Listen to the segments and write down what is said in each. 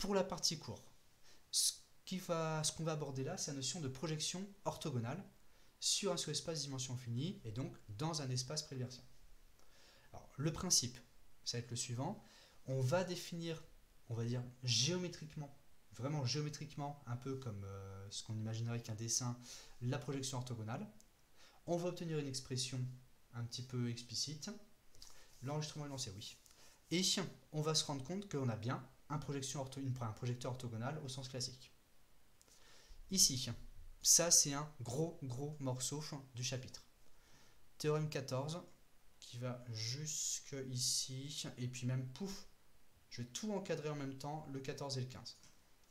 Pour la partie cours, ce qu'on va aborder là, c'est la notion de projection orthogonale sur un sous-espace dimension finie et donc dans un espace préleversien. Alors, le principe, ça va être le suivant. On va définir, on va dire géométriquement, vraiment géométriquement, un peu comme ce qu'on imaginerait avec un dessin, la projection orthogonale. On va obtenir une expression un petit peu explicite. L'enregistrement est lancé, oui. Et on va se rendre compte qu'on a bien un projecteur orthogonal au sens classique. Ici, ça c'est un gros morceau du chapitre. Théorème 14 qui va jusque ici et puis même pouf, je vais tout encadrer en même temps, le 14 et le 15.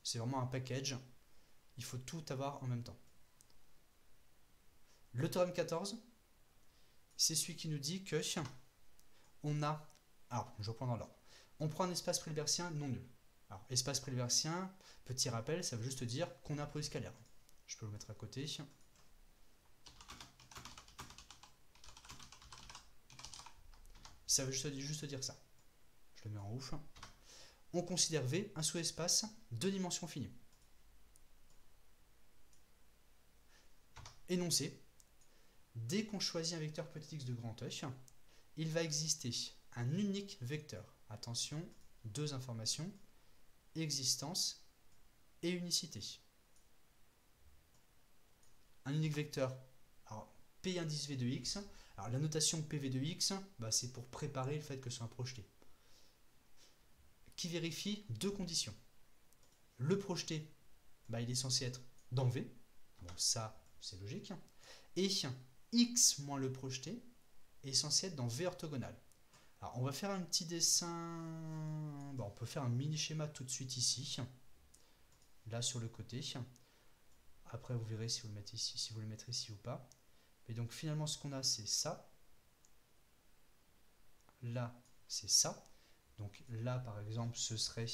C'est vraiment un package, il faut tout avoir en même temps. Le théorème 14, c'est celui qui nous dit que on a, alors je reprends dans l'ordre, on prend un espace préleversien non nul. Alors espace préleversien, petit rappel, ça veut juste dire qu'on a un produit scalaire. Je peux le mettre à côté. Ça veut juste dire ça. Je le mets en ouf. On considère V un sous-espace de dimension finie. Énoncé. Dès qu'on choisit un vecteur petit x de grand E, il va exister un unique vecteur. Attention, deux informations, existence et unicité. Un unique vecteur, alors P indice V de x. Alors la notation PV de x, c'est pour préparer le fait que ce soit un projeté. Qui vérifie deux conditions. Le projeté, il est censé être dans V. Bon, ça, c'est logique. Et x moins le projeté est censé être dans V orthogonal. Alors, on va faire un petit dessin. On peut faire un mini schéma tout de suite ici. Là, sur le côté. Après, vous verrez si vous le mettez ici, si vous le mettrez ici ou pas. Et donc, finalement, ce qu'on a, c'est ça. Là, c'est ça. Donc là, par exemple, ce serait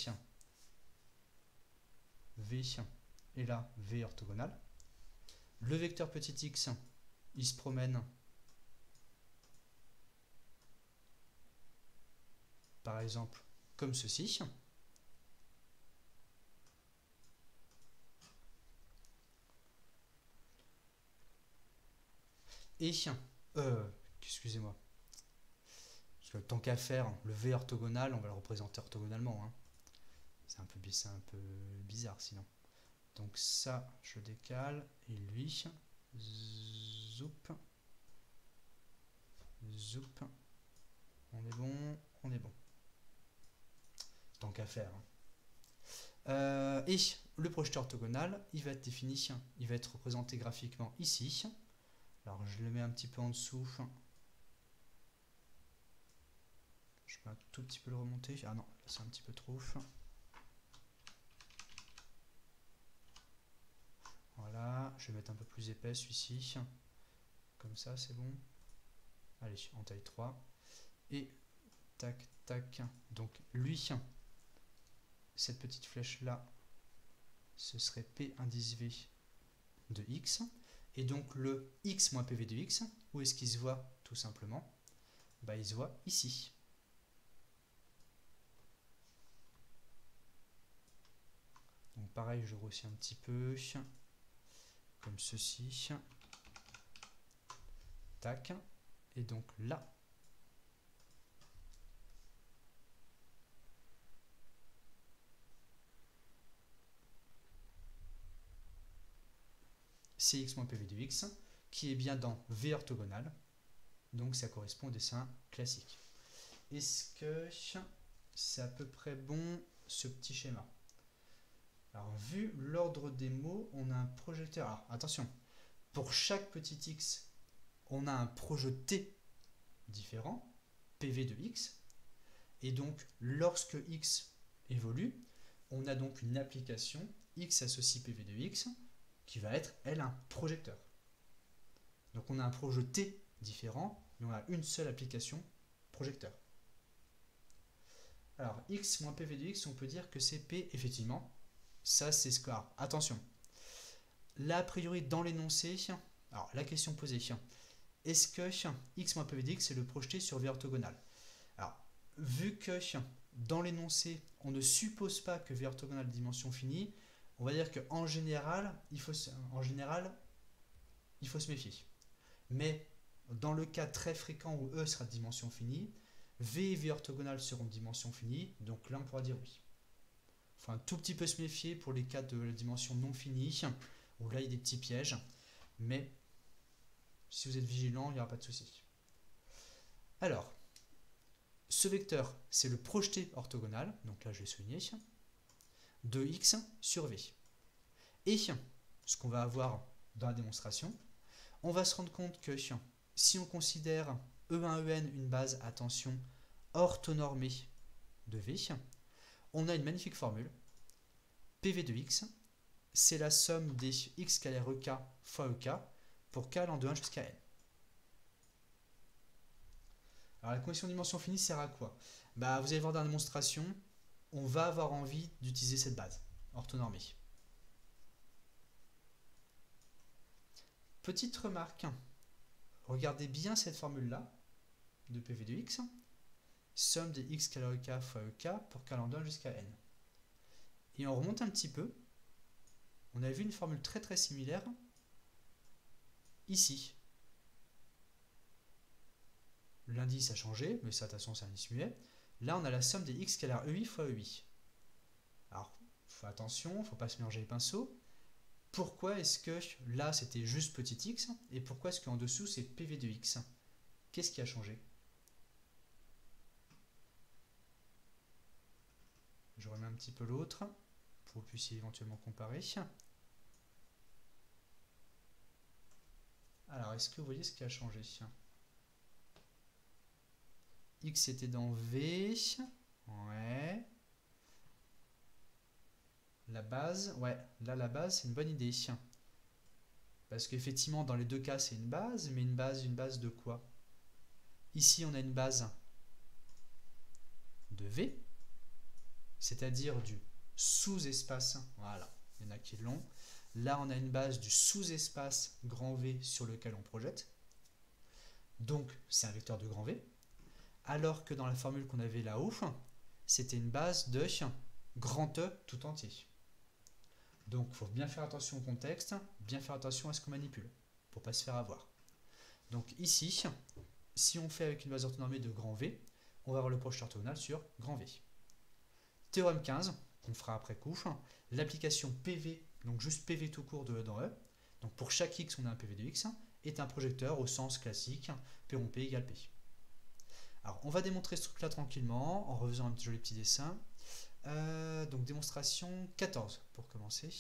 V et là, V orthogonal. Le vecteur petit x, il se promène par exemple comme ceci. Et, excusez-moi, parce que tant qu'à faire, le V orthogonal, on va le représenter orthogonalement. Hein. C'est un peu bizarre sinon. Donc ça, je décale, et lui, zoup, zoup, on est bon. Tant qu'à faire. Hein. Et le projeteur orthogonal, il va être défini, il va être représenté graphiquement ici. Alors je le mets un petit peu en dessous. Je peux un tout petit peu le remonter. Ah non, là c'est un petit peu trop. Voilà, je vais mettre un peu plus épais celui-ci. Comme ça, c'est bon. Allez, en taille 3. Et tac, tac. Donc lui, cette petite flèche là, ce serait P indice V de x. Et donc le x moins PV de x, où est-ce qu'il se voit tout simplement? Il se voit ici. Donc pareil, je grossis un petit peu, comme ceci. Tac. Et donc là, c'est x moins PV de x, qui est bien dans V orthogonal. Donc ça correspond au dessin classique. Est-ce que c'est à peu près bon ce petit schéma? Alors vu l'ordre des mots, on a un projecteur. Alors attention, pour chaque petit x, on a un projeté différent, PV de x. Et donc lorsque x évolue, on a donc une application x associe PV de x qui va être, elle, un projecteur. Donc on a un projeté différent, mais on a une seule application projecteur. Alors x moins PV de x, on peut dire que c'est P, effectivement. Ça, c'est ce que... Alors, attention. Là, a priori, dans l'énoncé, alors la question posée, est-ce que x moins PV de x est le projeté sur V orthogonal? Alors, vu que dans l'énoncé, on ne suppose pas que V orthogonal de dimension finie, on va dire qu'en général, il faut se méfier. Mais dans le cas très fréquent où E sera de dimension finie, V et V orthogonal seront de dimension finie, donc là on pourra dire oui. Il faut un tout petit peu se méfier pour les cas de la dimension non finie, où là il y a des petits pièges, mais si vous êtes vigilant, il n'y aura pas de souci. Alors, ce vecteur, c'est le projeté orthogonal, donc là je vais souligner, de x sur v. Et ce qu'on va avoir dans la démonstration, on va se rendre compte que si on considère E1, En une base, attention, orthonormée de v, on a une magnifique formule. PV de x, c'est la somme des x scalaires ek fois ek pour k allant de 1 jusqu'à n. Alors la condition de dimension finie sert à quoi? Vous allez voir dans la démonstration, on va avoir envie d'utiliser cette base orthonormée. Petite remarque, regardez bien cette formule-là de PV de x, somme des x scalaires ek fois ek pour k allant de 1 jusqu'à n. Et on remonte un petit peu, on a vu une formule très très similaire ici. L'indice a changé, mais ça, de toute façon, c'est un indice muet. Là, on a la somme des x scalaires EI fois EI. Alors, faut attention, il ne faut pas se mélanger les pinceaux. Pourquoi est-ce que là, c'était juste petit x, et pourquoi est-ce qu'en dessous, c'est PV de x? Qu'est-ce qui a changé? Je remets un petit peu l'autre, pour que vous puissiez éventuellement comparer. Alors, est-ce que vous voyez ce qui a changé? X était dans V. Ouais. La base, ouais, là la base c'est une bonne idée. Parce qu'effectivement dans les deux cas c'est une base, mais une base de quoi? Ici on a une base de V, c'est-à-dire du sous-espace, voilà, il y en a qui l'ont. Là on a une base du sous-espace grand V sur lequel on projette. Donc c'est un vecteur de grand V. Alors que dans la formule qu'on avait là-haut, c'était une base de grand E tout entier. Donc il faut bien faire attention au contexte, bien faire attention à ce qu'on manipule, pour ne pas se faire avoir. Donc ici, si on fait avec une base orthonormée de grand V, on va avoir le projeté orthogonal sur grand V. Théorème 15, qu'on fera après coup, l'application PV, donc juste PV tout court de E dans E, donc pour chaque x on a un PV de x, est un projecteur au sens classique, P rond P égale P. Alors, on va démontrer ce truc-là tranquillement en refaisant un joli petit dessin. Donc, démonstration 14 pour commencer.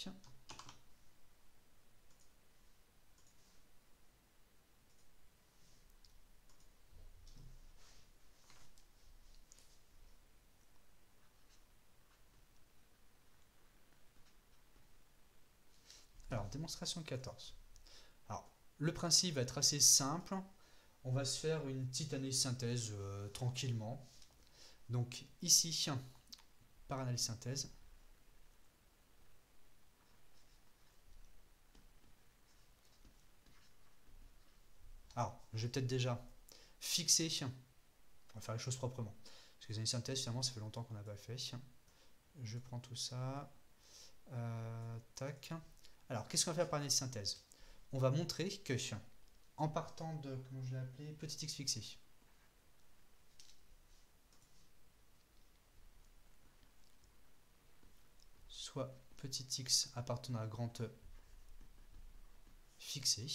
Alors, démonstration 14. Alors, le principe va être assez simple. On va se faire une petite analyse synthèse tranquillement. Donc, ici, par analyse synthèse, alors, je vais peut-être déjà fixer, on va faire les choses proprement. Parce que les analyses synthèse, finalement, ça fait longtemps qu'on n'a pas fait. Je prends tout ça. Tac. Alors, qu'est-ce qu'on va faire par analyse synthèse? On va montrer que, en partant de, comment je l'ai appelé, petit x fixé, soit petit x appartenant à grand E fixé,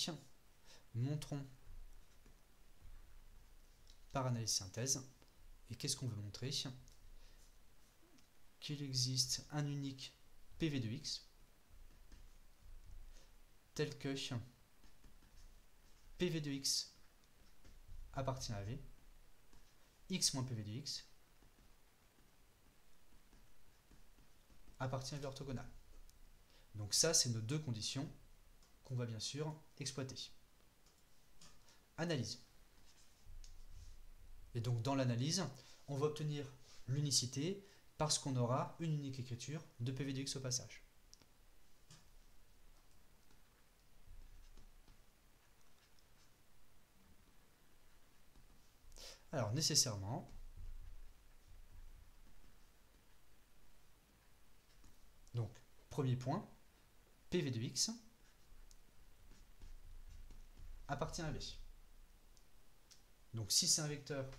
montrons par analyse synthèse. Et qu'est-ce qu'on veut montrer? Qu'il existe un unique PV de x tel que PV de x appartient à V, x moins PV de x appartient à V orthogonal. Donc ça, c'est nos deux conditions qu'on va bien sûr exploiter. Analyse. Et donc dans l'analyse, on va obtenir l'unicité parce qu'on aura une unique écriture de PV de x au passage. Alors nécessairement, Premier point, PV de x appartient à V. Donc si c'est un vecteur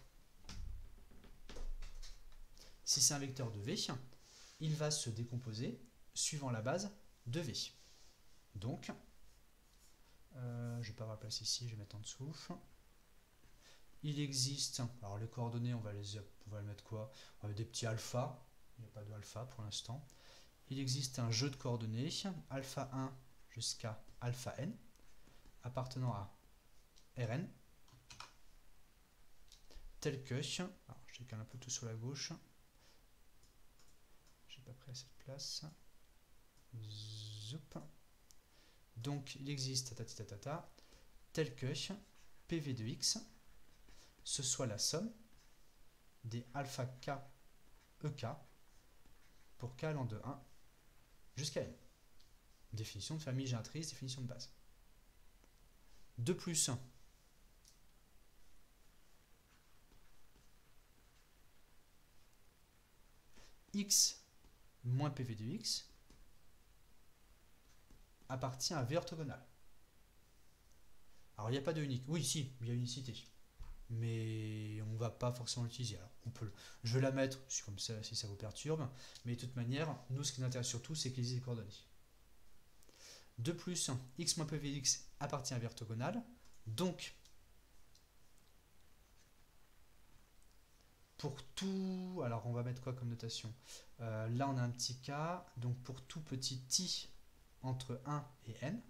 de V, il va se décomposer suivant la base de V. Donc, je ne vais pas remplacer ici, je vais mettre en dessous. Il existe, alors les coordonnées, on va le mettre quoi? On va mettre des petits alpha, il n'y a pas de alpha pour l'instant. Il existe un jeu de coordonnées, alpha 1 jusqu'à alpha n, appartenant à Rn, tel que, alors je décale un peu tout sur la gauche, j'ai pas pris assez de place, zoup. Donc il existe tel que PV de x, ce soit la somme des alpha k ek pour k allant de 1 jusqu'à n. Définition de famille génératrice, définition de base. De plus, x moins PV de x appartient à V orthogonal. Alors il n'y a pas de unique. Oui, si, il y a unicité. Mais on ne va pas forcément l'utiliser. Alors je vais la mettre comme ça si ça vous perturbe. Mais de toute manière, nous ce qui nous intéresse surtout, c'est qu'ils aient les coordonnées. De plus, x moins PV de x appartient à V orthogonal. Donc, pour tout... Alors on va mettre quoi comme notation? Là on a un petit cas. Donc pour tout petit i entre 1 et n,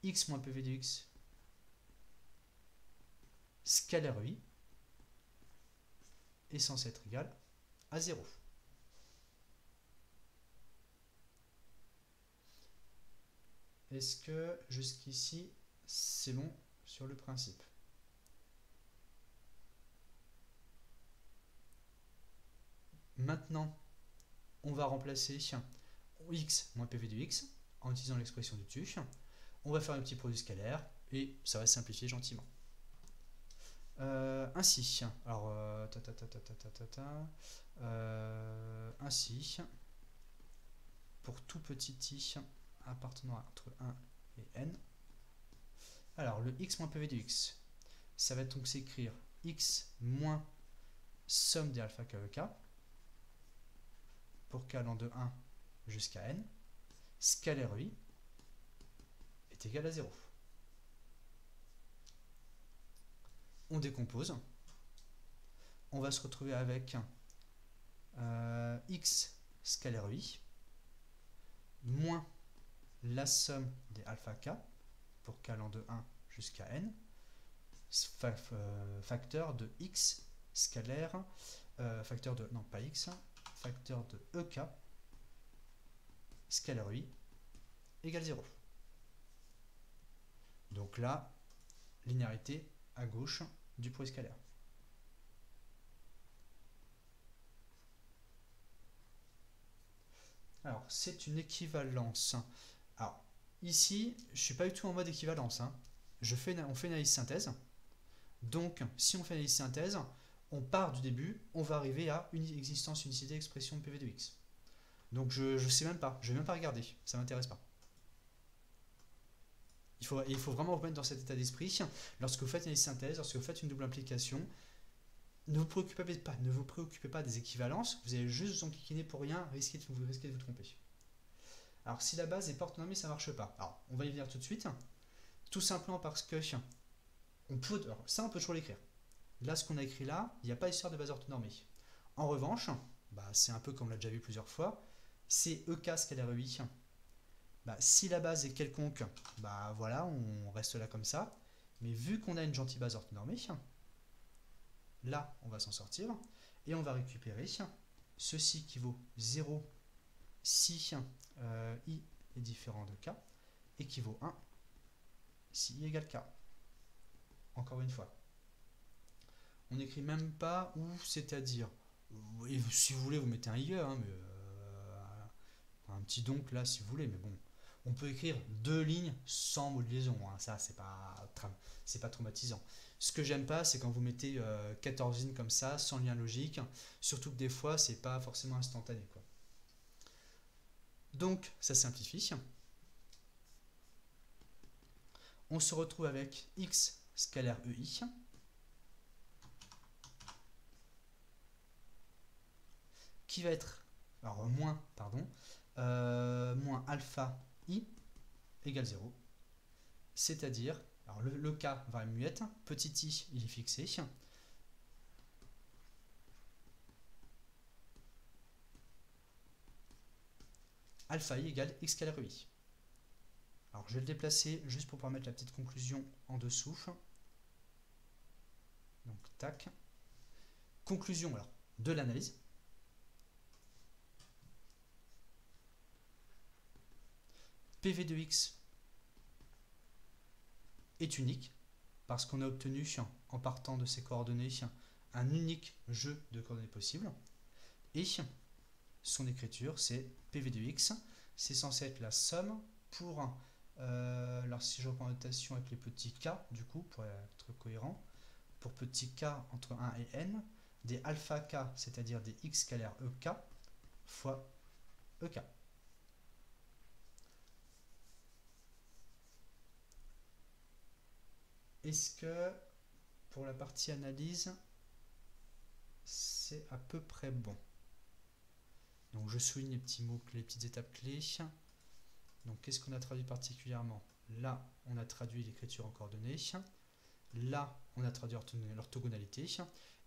x moins PV de x scalaire i est censé être égal à 0. Est-ce que jusqu'ici c'est bon sur le principe? Maintenant, on va remplacer x moins PV de x en utilisant l'expression du dessus. On va faire un petit produit scalaire et ça va simplifier gentiment. Ainsi, alors ainsi, pour tout petit i appartenant entre 1 et n, alors le x moins PV de x, ça va donc s'écrire x moins somme des alpha k ek pour k allant de 1 jusqu'à n, scalaire i est égal à 0. On décompose. On va se retrouver avec x scalaire i moins la somme des alpha k pour k allant de 1 jusqu'à n, facteur de x scalaire, facteur de, non pas x, facteur de ek scalaire i égale 0. Donc là, linéarité à gauche du produit scalaire. Alors, c'est une équivalence. Alors, ici, je ne suis pas du tout en mode équivalence. On fait une analyse synthèse. Donc, si on fait une analyse synthèse, on part du début, on va arriver à une existence, unicité, expression de PV de x. Donc, je ne sais même pas. Je ne vais même pas regarder. Ça ne m'intéresse pas. Il faut vraiment vous mettre dans cet état d'esprit. Lorsque vous faites une analyse synthèse, lorsque vous faites une double implication, ne vous préoccupez pas des équivalences. Vous allez juste vous enquiquiner pour rien, risquer de vous tromper. Alors, si la base est pas orthonormée, ça ne marche pas. Alors, on va y venir tout de suite. Tout simplement parce que ça, on peut toujours l'écrire. Là, ce qu'on a écrit là, il n'y a pas d'histoire de base orthonormée. En revanche, c'est un peu comme on l'a déjà vu plusieurs fois, c'est EK scalaire i. Si la base est quelconque, voilà, on reste là comme ça. Mais vu qu'on a une gentille base orthonormée, là, on va s'en sortir. Et on va récupérer ceci qui vaut 0 si i est différent de k, et qui vaut 1 si i égale k. Encore une fois. On n'écrit même pas où, c'est-à-dire. Et si vous voulez, vous mettez un IE, mais un petit donc là si vous voulez, mais bon. On peut écrire 2 lignes sans mot de liaison, ça c'est pas traumatisant. Ce que j'aime pas, c'est quand vous mettez 14 lignes comme ça, sans lien logique, surtout que des fois c'est pas forcément instantané, quoi. Donc, ça simplifie. On se retrouve avec x scalaire EI qui va être, alors moins, pardon, moins alpha I égale 0. C'est-à-dire, alors le k va muette, petit I il est fixé. Alpha I égale x scalaire EI. Alors je vais le déplacer juste pour pouvoir mettre la petite conclusion en dessous. Donc tac. Conclusion alors de l'analyse. PV de x est unique parce qu'on a obtenu en partant de ces coordonnées un unique jeu de coordonnées possible. Et son écriture c'est PV de x. C'est censé être la somme pour alors si je reprends la notation avec les petits k, du coup, pour être cohérent, pour petit k entre 1 et n, des alpha k, c'est-à-dire des x scalaires ek, fois ek. Est-ce que pour la partie analyse, c'est à peu près bon? Donc je souligne les petits mots, les petites étapes clés. Donc qu'est-ce qu'on a traduit particulièrement? Là, on a traduit l'écriture en coordonnées. Là, on a traduit l'orthogonalité.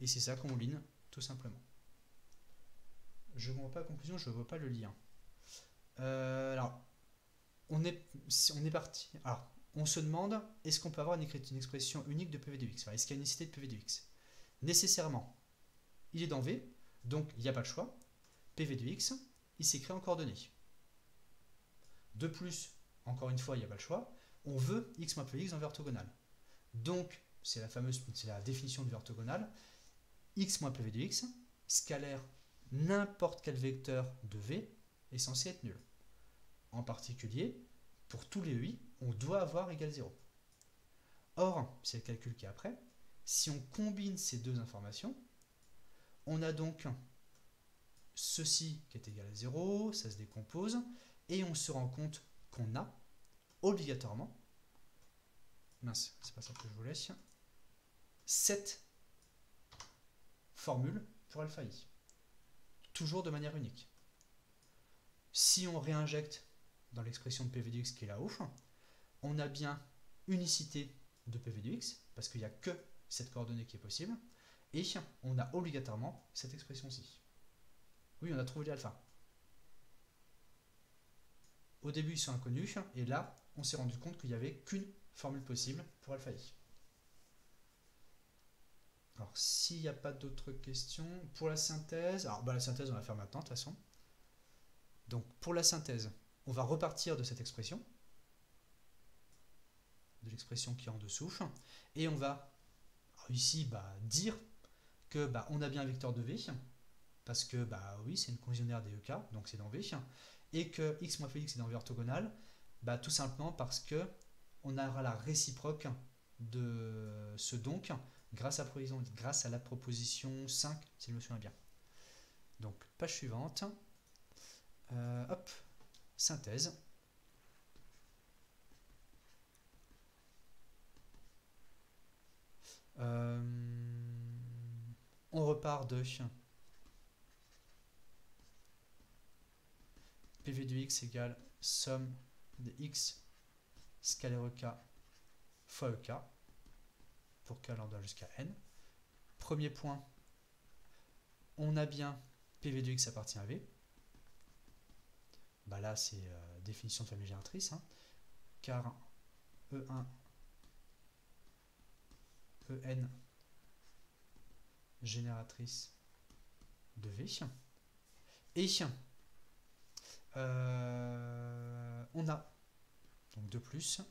Et c'est ça qu'on mouline, tout simplement. Je ne vois pas la conclusion, je ne vois pas le lien. Alors, on est parti. Alors, on se demande, est-ce qu'on peut avoir une expression unique de PV de x? Est-ce qu'il y a une unicité de PV de x? Nécessairement, il est dans V, donc il n'y a pas le choix. PV de x, il s'écrit en coordonnées. De plus, encore une fois, il n'y a pas le choix. On veut x moins PV x en V orthogonal. Donc, c'est la définition du V orthogonal. X moins PV de x, scalaire n'importe quel vecteur de V est censé être nul. En particulier, pour tous les EI, on doit avoir égal 0. Or, c'est le calcul qui est après. Si on combine ces deux informations, on a donc ceci qui est égal à 0, ça se décompose, et on se rend compte qu'on a obligatoirement, mince, c'est pas ça que je voulais, 7 formules pour alpha i, toujours de manière unique. Si on réinjecte dans l'expression de PV de x qui est là-haut, on a bien unicité de PV de x, parce qu'il n'y a que cette coordonnée qui est possible, et on a obligatoirement cette expression-ci. Oui, on a trouvé l'alpha. Au début, ils sont inconnus, et là, on s'est rendu compte qu'il n'y avait qu'une formule possible pour alpha i. Alors, s'il n'y a pas d'autres questions, pour la synthèse, alors la synthèse, on va la faire maintenant, de toute façon. Donc, pour la synthèse, on va repartir de cette expression, de l'expression qui est en dessous, et on va ici dire que on a bien un vecteur de V, parce que oui, c'est une congénère des EK, donc c'est dans V, et que x moins Félix est dans V orthogonal, tout simplement parce que on aura la réciproque de ce donc grâce à la proposition 5, si je me souviens bien. Donc, page suivante. Hop, synthèse. On repart de PV de x égale somme de x scalaire ek fois ek pour k lambda jusqu'à n. Premier point, on a bien PV de x appartient à V. Là, c'est définition de famille génératrice, car E1, En génératrice de V. Et on a donc de plus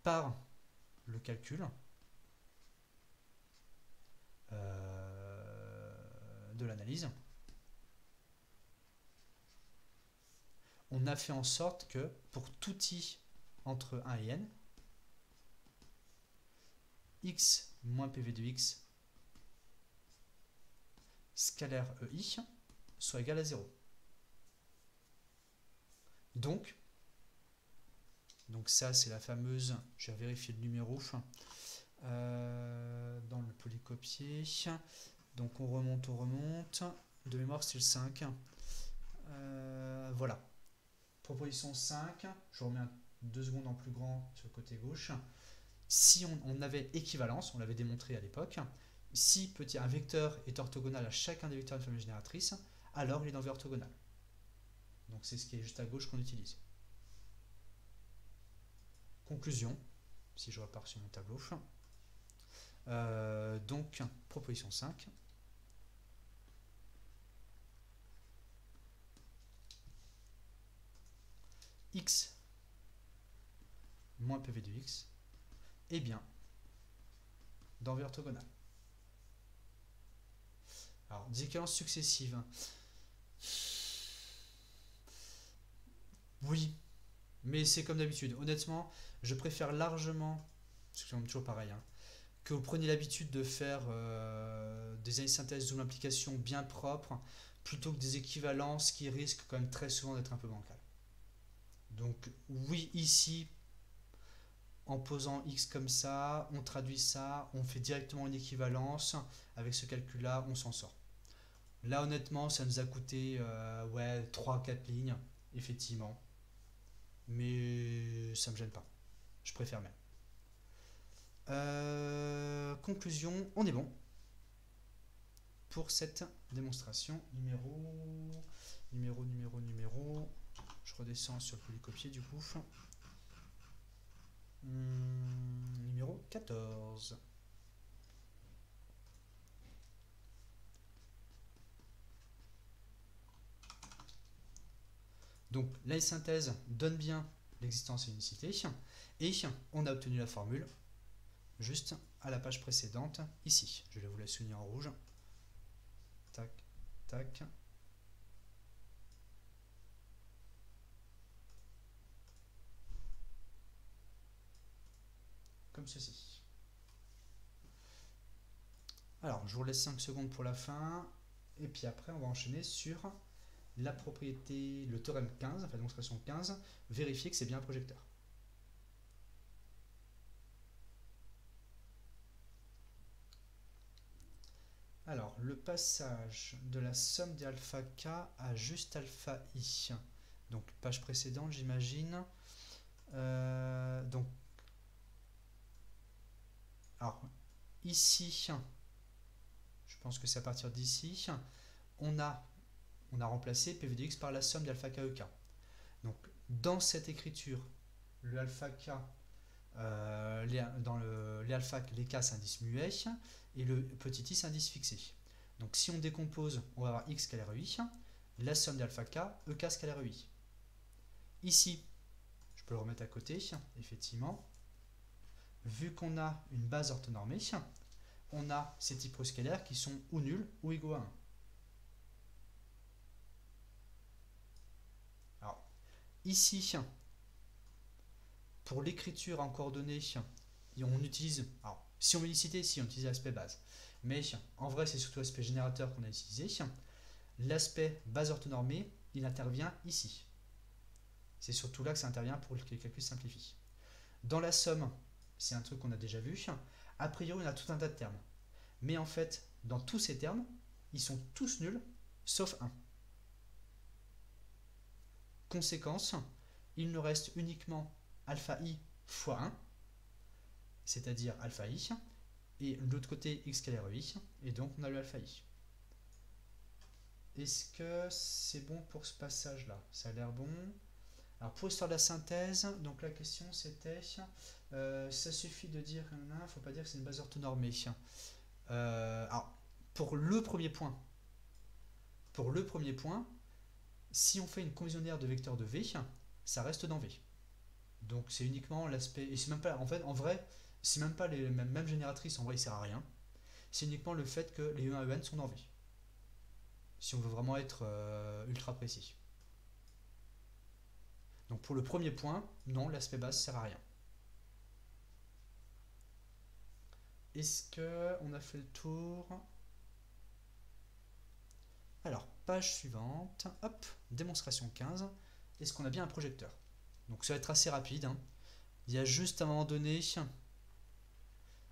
par le calcul de l'analyse, on a fait en sorte que pour tout i entre 1 et n, x moins PV de x scalaire EI soit égal à 0. Donc ça c'est la fameuse, je vais vérifier le numéro dans le polycopier. Donc on remonte, de mémoire c'est le 5. Voilà, proposition 5, je remets 2 secondes en plus grand sur le côté gauche. Si on avait équivalence, on l'avait démontré à l'époque, si un vecteur est orthogonal à chacun des vecteurs d'une famille génératrice, alors il est dans V orthogonal. Donc c'est ce qui est juste à gauche qu'on utilise. Conclusion, si je repars sur mon tableau. Donc, proposition 5. X moins PV de X est bien dans V orthogonal. Alors, des équivalences successives. Oui, mais c'est comme d'habitude. Honnêtement, je préfère largement, c'est toujours pareil, que vous preniez l'habitude de faire des analyses synthèse zoom application bien propres, plutôt que des équivalences qui risquent quand même très souvent d'être un peu bancales. Donc oui, ici, en posant x comme ça, on traduit ça, on fait directement une équivalence. Avec ce calcul-là, on s'en sort. Là, honnêtement, ça nous a coûté 3-4 lignes, effectivement. Mais ça me gêne pas. Je préfère même. Conclusion, on est bon pour cette démonstration. Numéro. Je redescends sur le polycopier du coup. Numéro 14. Donc la synthèse donne bien l'existence et l'unicité et on a obtenu la formule juste à la page précédente ici. Je vais vous la souligner en rouge. Tac, tac. Comme ceci. Alors, je vous laisse 5 secondes pour la fin. Et puis après, on va enchaîner sur la propriété, le théorème 15, enfin la démonstration 15, vérifier que c'est bien un projecteur. Alors, le passage de la somme des alpha k à juste alpha i. Donc, page précédente, j'imagine. Donc, alors, ici, je pense que c'est à partir d'ici, on a remplacé PV de x par la somme d'alpha k e k. Donc, dans cette écriture, le alpha k, dans les alpha, les k c'est indice muet, et le petit i c'est indice fixé. Donc, si on décompose, on va avoir x scalaire i, la somme d'alpha k, ek scalaire i. Ici, je peux le remettre à côté, effectivement. Vu qu'on a une base orthonormée, on a ces types scalaires qui sont ou nuls ou égaux à 1. Alors, ici, pour l'écriture en coordonnées, on utilise, alors, si on veut liciter, si on utilise l'aspect base. Mais en vrai, c'est surtout l'aspect générateur qu'on a utilisé. L'aspect base orthonormée, il intervient ici. C'est surtout là que ça intervient pour que les calculs simplifient. Dans la somme, c'est un truc qu'on a déjà vu. A priori, on a tout un tas de termes. Mais en fait, dans tous ces termes, ils sont tous nuls, sauf un. Conséquence, il nous reste uniquement alpha i fois 1, c'est-à-dire alpha i, et de l'autre côté x scalaire i, et donc on a le alpha i. Est-ce que c'est bon pour ce passage-là? Ça a l'air bon. Alors pour l'histoire de la synthèse, donc la question c'était, ça suffit de dire, il ne faut pas dire que c'est une base orthonormée. Alors pour le premier point, si on fait une conditionnaire de vecteurs de V, ça reste dans V. Donc c'est uniquement l'aspect, et c'est même pas, en fait, en vrai, c'est même pas les mêmes génératrices, en vrai, il sert à rien. C'est uniquement le fait que les E1 et En sont dans V. Si on veut vraiment être ultra précis. Donc pour le premier point, non, l'aspect base sert à rien. Est-ce qu'on a fait le tour? Alors, page suivante, hop, démonstration 15. est-ce qu'on a bien un projecteur? Donc ça va être assez rapide, hein. Il y a juste à un moment donné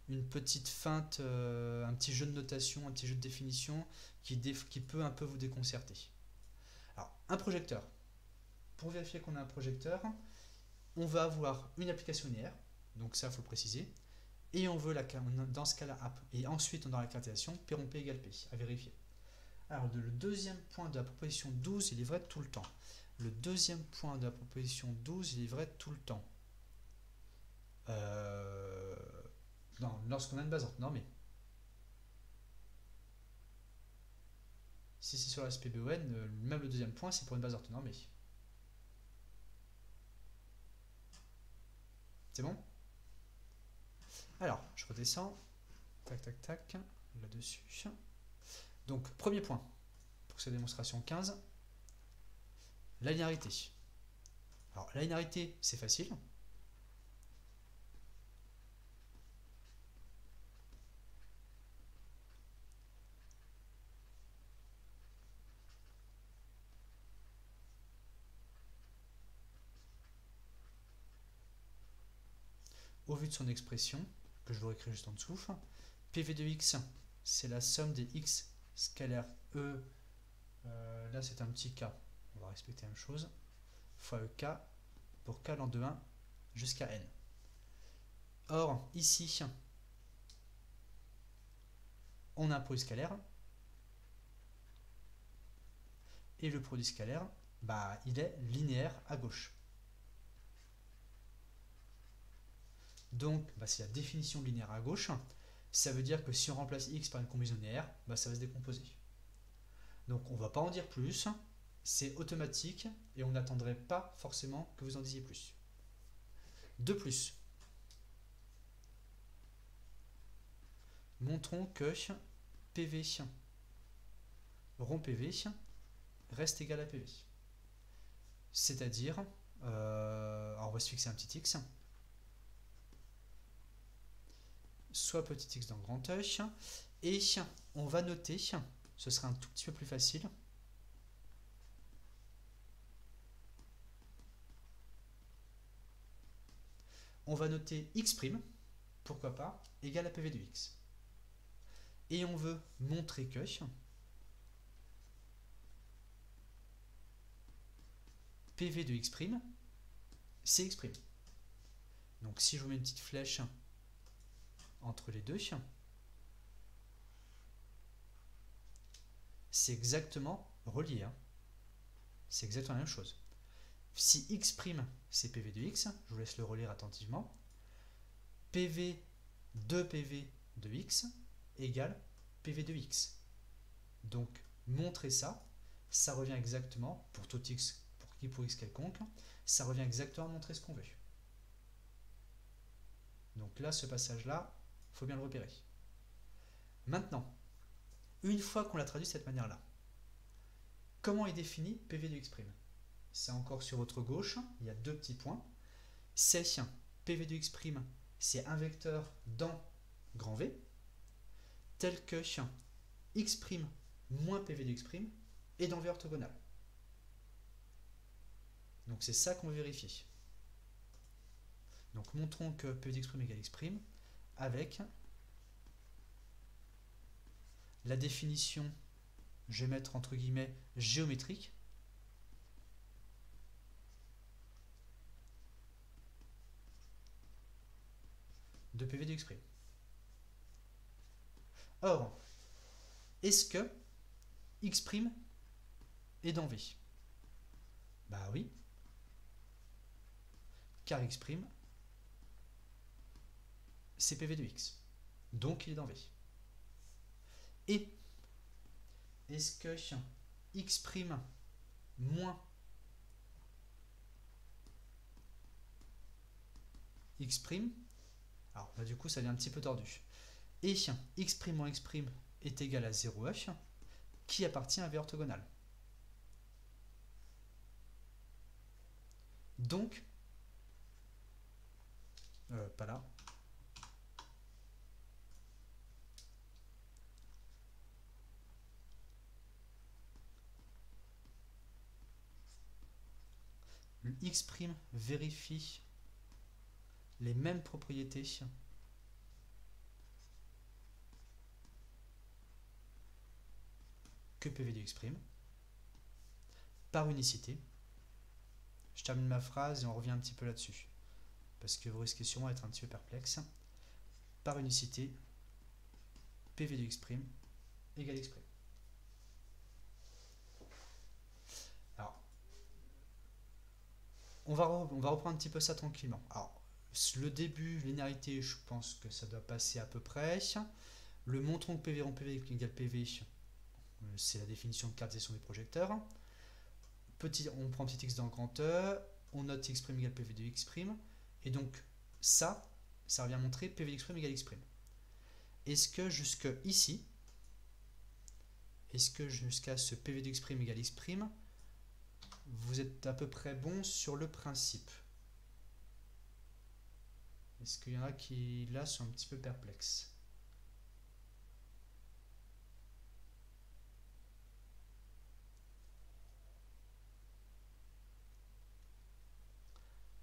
une petite feinte, un petit jeu de notation, un petit jeu de définition qui peut un peu vous déconcerter. Alors, un projecteur. Pour vérifier qu'on a un projecteur, on va avoir une application linéaire, donc ça il faut le préciser, et on veut dans ce cas-là, et ensuite dans la caractérisation, P rond P égale P, à vérifier. Alors le deuxième point de la proposition 12, il est vrai tout le temps. Le deuxième point de la proposition 12, il est vrai tout le temps. Non, lorsqu'on a une base orthonormée. Si c'est sur la SPBON, même le deuxième point, c'est pour une base orthonormée. C'est bon? Alors, je redescends. Tac, tac, tac. Là-dessus. Donc, premier point pour cette démonstration 15. La linéarité. Alors, la linéarité, c'est facile. Au vu de son expression, que je vous réécris juste en dessous, PV de x, c'est la somme des x scalaires E, là c'est un petit k, on va respecter la même chose, fois EK pour k lambda de 1 jusqu'à n. Or, ici, on a un produit scalaire, et le produit scalaire, bah, il est linéaire à gauche. Donc, bah, c'est la définition de linéaire à gauche. Ça veut dire que si on remplace x par une combinaison linéaire, bah, ça va se décomposer. Donc, on ne va pas en dire plus. C'est automatique et on n'attendrait pas forcément que vous en disiez plus. De plus, montrons que PV rond PV reste égal à PV. C'est-à-dire, on va se fixer un petit x, soit petit x dans grand E, et on va noter, ce sera un tout petit peu plus facile, on va noter x', pourquoi pas, égale à PV de x. Et on veut montrer que PV de x', c'est x'. Donc si je vous mets une petite flèche entre les deux, c'est exactement relié. C'est exactement la même chose. Si x' c'est PV de x, je vous laisse le relire attentivement, PV de PV de x égale PV de x. Donc montrer ça, ça revient exactement, pour tout x, pour x quelconque, ça revient exactement à montrer ce qu'on veut. Donc là, ce passage-là, il faut bien le repérer. Maintenant, une fois qu'on l'a traduit de cette manière-là, comment est défini PV de x'? C'est encore sur votre gauche, il y a deux petits points. C'est PV de x', c'est un vecteur dans grand V, tel que x' moins PV de x' est dans V orthogonal. Donc c'est ça qu'on veut vérifier. Donc montrons que PV de x' égale x' avec la définition, je vais mettre entre guillemets géométrique, de PV de x'. Or, est-ce que x' est dans V? Bah oui, car x' c'est PV de x, donc il est dans V. Et est-ce que x' moins x', alors bah, du coup ça devient un petit peu tordu, et x' moins x' est égal à 0f, qui appartient à V orthogonal. Donc, pas là, x' vérifie les mêmes propriétés que PV de x', par unicité. Je termine ma phrase et on revient un petit peu là-dessus, parce que vous risquez sûrement d'être un petit peu perplexe. Par unicité, PV de x' égale x'. Alors, on va reprendre un petit peu ça tranquillement. Alors, le début, linéarité, je pense que ça doit passer à peu près. Le montrons que PV rond PV égale PV, c'est la définition de caractérisation des projecteurs. On prend petit x dans le grand E, on note x' égale PV de x', et donc ça revient à montrer PV de x' égale x'. Est-ce que jusqu'à ce PV de x' égale x', vous êtes à peu près bon sur le principe? Est-ce qu'il y en a qui, là, sont un petit peu perplexes?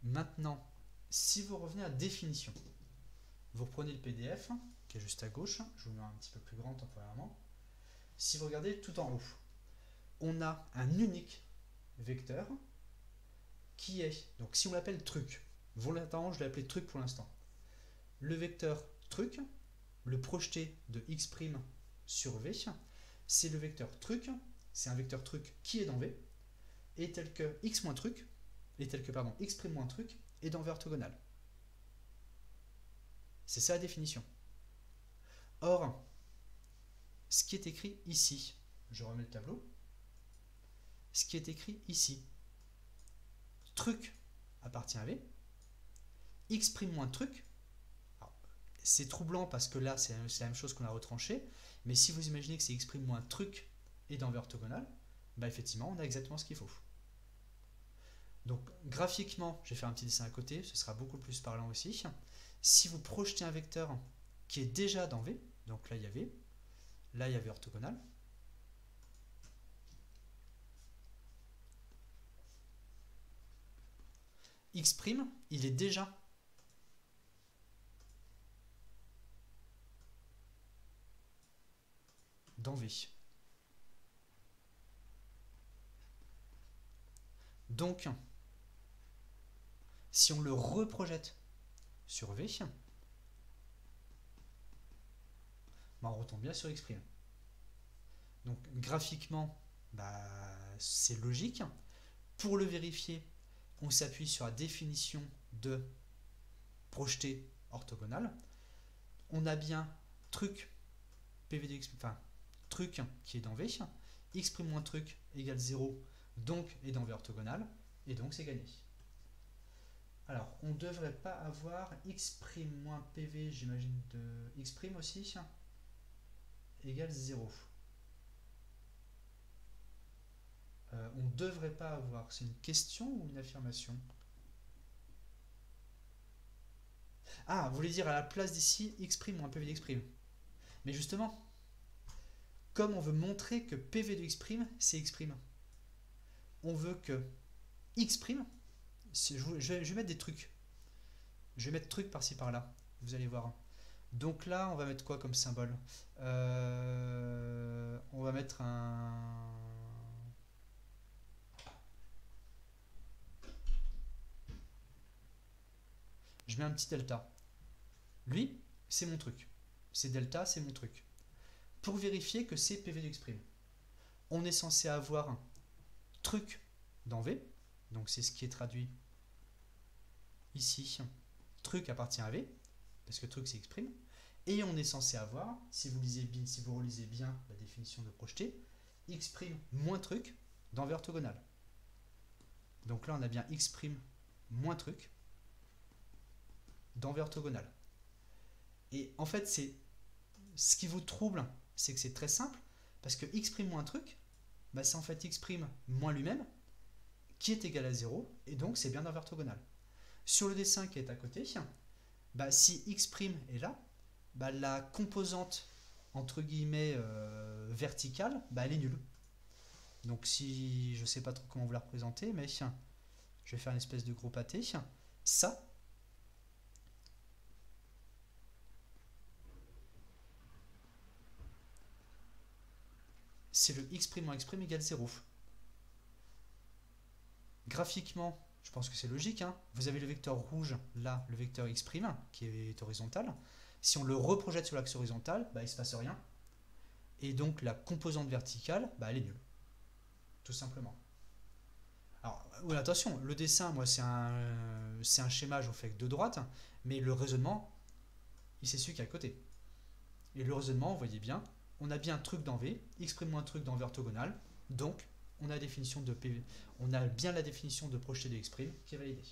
Maintenant, si vous revenez à définition, vous reprenez le PDF, qui est juste à gauche, je vous le mets un petit peu plus grand temporairement. Si vous regardez tout en haut, on a un unique vecteur qui est, donc si on l'appelle truc, volontairement je l'ai appelé truc pour l'instant, le vecteur truc, le projeté de x' sur v, c'est le vecteur truc, c'est un vecteur truc qui est dans v, et tel que x moins truc, x' moins truc est dans v orthogonal. C'est ça la définition. Or, ce qui est écrit ici, je remets le tableau, ce qui est écrit ici, truc appartient à v, x' moins truc, c'est troublant parce que là c'est la même chose qu'on a retranché, mais si vous imaginez que c'est x' moins truc et dans v orthogonal, bah effectivement on a exactement ce qu'il faut. Donc graphiquement, je vais faire un petit dessin à côté, ce sera beaucoup plus parlant aussi. Si vous projetez un vecteur qui est déjà dans v, donc là il y a v, là il y a v orthogonal, x', il est déjà dans v. Donc, si on le reprojette sur v, on retombe bien sur x'. Donc graphiquement, c'est logique. Pour le vérifier, on s'appuie sur la définition de projeté orthogonal. On a bien truc PV de x', truc qui est dans v, x' moins truc égale 0, donc est dans v orthogonal, et donc c'est gagné. Alors, on ne devrait pas avoir x' moins PV, j'imagine, de x' aussi, égale 0. On ne devrait pas avoir. C'est une question ou une affirmation? Ah, vous voulez dire à la place d'ici, x' moins PV de x'. Mais justement, comme on veut montrer que PV de x', c'est x', on veut que x', je vais mettre des trucs. Je vais mettre trucs par-ci par-là. Vous allez voir. Donc là, on va mettre quoi comme symbole? On va mettre un... Je mets un petit delta. Lui, c'est mon truc. C'est delta, c'est mon truc. Pour vérifier que c'est PV de x', on est censé avoir un truc dans V. Donc c'est ce qui est traduit ici. Truc appartient à V, parce que truc c'est x'. Et on est censé avoir, si vous relisez bien la définition de projeté, x' moins truc dans V orthogonal. Donc là on a bien x' moins truc dans V orthogonal. Et en fait, c'est ce qui vous trouble, c'est que c'est très simple, parce que x' moins truc, c'est en fait x' moins lui-même, qui est égal à 0, et donc c'est bien dans V orthogonal. Sur le dessin qui est à côté, si x' est là, la composante entre guillemets verticale, elle est nulle. Donc si je ne sais pas trop comment vous la représenter, mais je je vais faire une espèce de gros pâté. Ça, c'est le x' moins x' égale 0. Graphiquement, je pense que c'est logique, hein. Vous avez le vecteur rouge, là, le vecteur x' qui est horizontal. Si on le reprojette sur l'axe horizontal, bah, il ne se passe rien. Et donc la composante verticale, bah, elle est nulle. Tout simplement. Alors, ouais, attention, le dessin, moi, c'est un schéma, je vous fais avec deux droites, mais le raisonnement, il s'essuie qu'à côté. Et le raisonnement, vous voyez bien, on a bien un truc dans V, x' moins un truc dans V orthogonal, donc on a, on a bien la définition de projeté de x' qui est validée.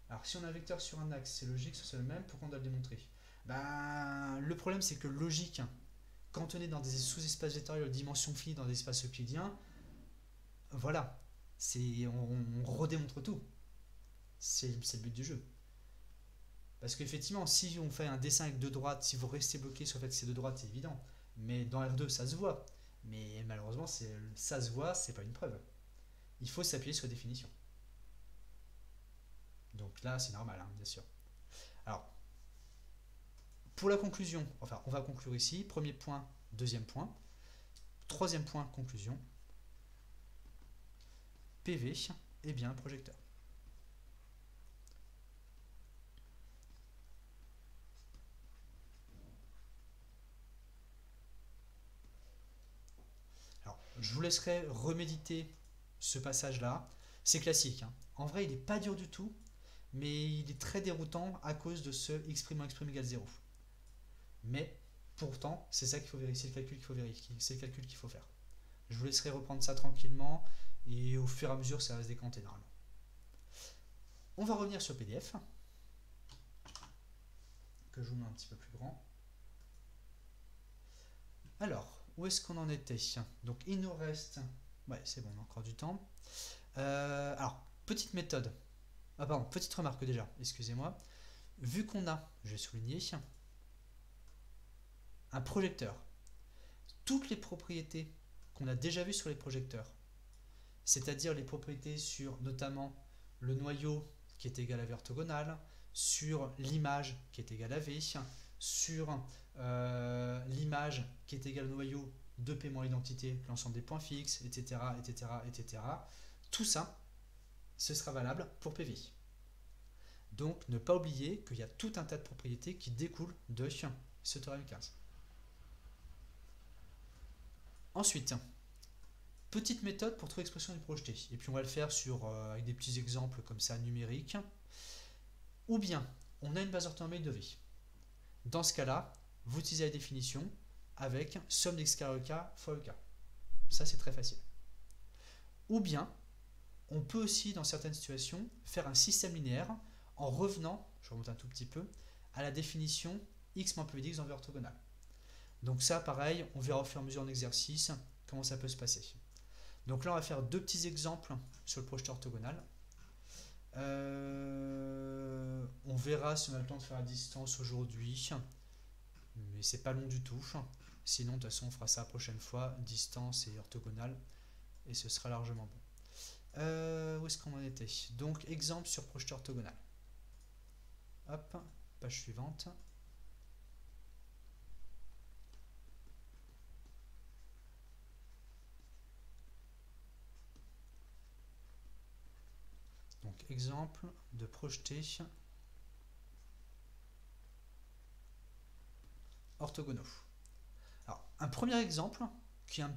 Alors, si on a un vecteur sur un axe, c'est logique, c'est le même, pourquoi on doit le démontrer? Ben, le problème, c'est que logique, quand on est dans des sous-espaces vectoriels de dimension finie, dans des espaces euclidiens, voilà, on redémontre tout. C'est le but du jeu. Parce qu'effectivement, si on fait un dessin avec deux droites, si vous restez bloqué sur le fait que c'est deux droites, c'est évident. Mais dans R2, ça se voit. Mais malheureusement, ça se voit, c'est pas une preuve. Il faut s'appuyer sur la définition. Donc là, c'est normal, hein, bien sûr. Alors, pour la conclusion, enfin, on va conclure ici. Premier point, deuxième point. Troisième point, conclusion. PV est bien un projecteur. Alors, je vous laisserai reméditer ce passage-là. C'est classique, hein. En vrai, il n'est pas dur du tout, mais il est très déroutant à cause de ce x' moins x' égale 0. Mais pourtant, c'est ça qu'il faut vérifier, c'est le calcul qu'il faut vérifier, c'est le calcul qu'il faut faire. Je vous laisserai reprendre ça tranquillement et au fur et à mesure, ça va se décanter normalement. On va revenir sur PDF, que je vous mets un petit peu plus grand. Alors, où est-ce qu'on en était? Donc, il nous reste... Ouais, c'est bon, on a encore du temps. Alors, petite méthode. Ah pardon, petite remarque déjà, excusez-moi. Vu qu'on a, je vais souligner, un projecteur, toutes les propriétés qu'on a déjà vues sur les projecteurs, c'est-à-dire les propriétés sur notamment le noyau qui est égal à V orthogonal, sur l'image qui est égale à V, sur l'image qui est égale au noyau de P moins l'identité, l'ensemble des points fixes, etc., etc., etc. Tout ça, ce sera valable pour PV. Donc, ne pas oublier qu'il y a tout un tas de propriétés qui découlent de ce théorème 15. Ensuite, petite méthode pour trouver l'expression du projeté. Et puis, on va le faire avec des petits exemples comme ça numériques. Ou bien, on a une base orthonormée de V. Dans ce cas-là, vous utilisez la définition avec somme d'x carré k fois ek. Ça, c'est très facile. Ou bien, on peut aussi, dans certaines situations, faire un système linéaire en revenant, je remonte un tout petit peu, à la définition x moins p dx en V orthogonal. Donc ça, pareil, on verra au fur et à mesure en exercice comment ça peut se passer. Donc là, on va faire deux petits exemples sur le projeteur orthogonal. On verra si on a le temps de faire à distance aujourd'hui, mais c'est pas long du tout. Sinon, de toute façon, on fera ça la prochaine fois, distance et orthogonal, et ce sera largement bon. Où est-ce qu'on en était? Donc, exemple sur projeteur orthogonal. Hop, page suivante. Donc, exemple de projeté orthogonaux. Alors, un premier exemple, qui est un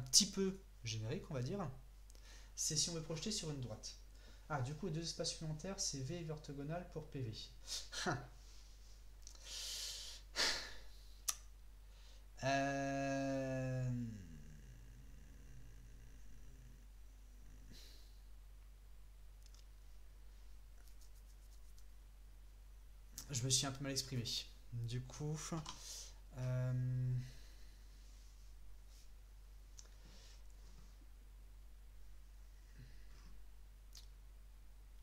petit peu générique, on va dire, c'est si on veut projeter sur une droite. Ah, du coup, deux espaces supplémentaires, c'est V et V orthogonal pour PV. Je me suis un peu mal exprimé. Du coup,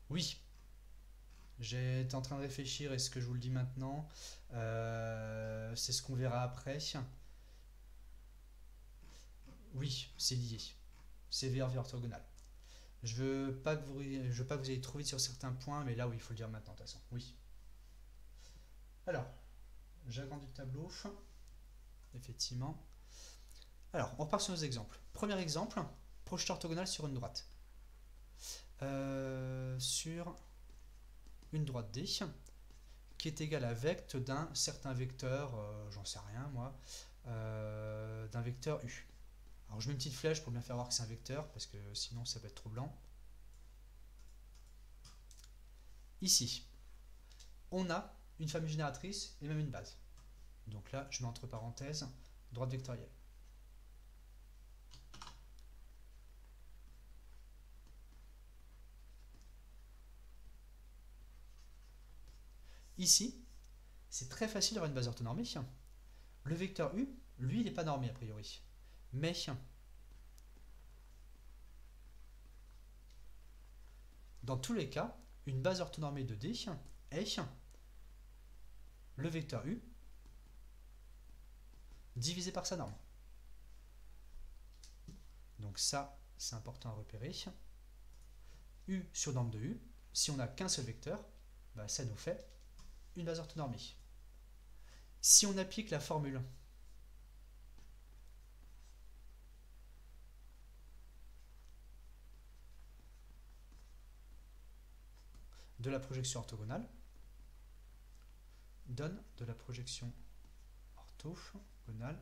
oui, j'étais en train de réfléchir, est-ce que je vous le dis maintenant? C'est ce qu'on verra après. Oui, c'est lié. C'est V orthogonal. Je veux pas que vous ayez trop vite sur certains points, mais là, oui, il faut le dire maintenant, de toute façon. Oui. Alors, j'agrandis le tableau. Effectivement. Alors, on repart sur nos exemples. Premier exemple, projeté orthogonal sur une droite. Sur une droite D, qui est égale à vecte d'un certain vecteur, j'en sais rien moi, d'un vecteur U. Alors je mets une petite flèche pour bien faire voir que c'est un vecteur, parce que sinon ça peut être troublant. Ici, on a une famille génératrice et même une base. Donc là, je mets entre parenthèses droite vectorielle. Ici, c'est très facile d'avoir une base orthonormée. Le vecteur U, lui, il n'est pas normé a priori. Mais dans tous les cas, une base orthonormée de D est le vecteur U divisé par sa norme. Donc ça, c'est important à repérer. U sur norme de U, si on n'a qu'un seul vecteur, bah, ça nous fait une base orthonormée. Si on applique la formule de la projection orthogonale, donne de la projection orthogonale,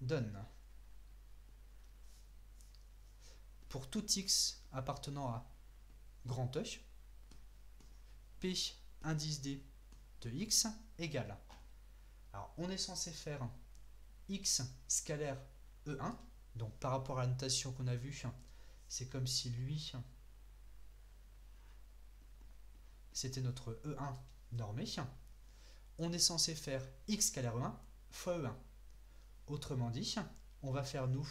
donne pour tout x appartenant à grand E, P indice D de x égale. Alors on est censé faire x scalaire E1, donc par rapport à la notation qu'on a vue, c'est comme si lui c'était notre E1 normé. On est censé faire x scalaire E1 fois E1. Autrement dit, on va faire nous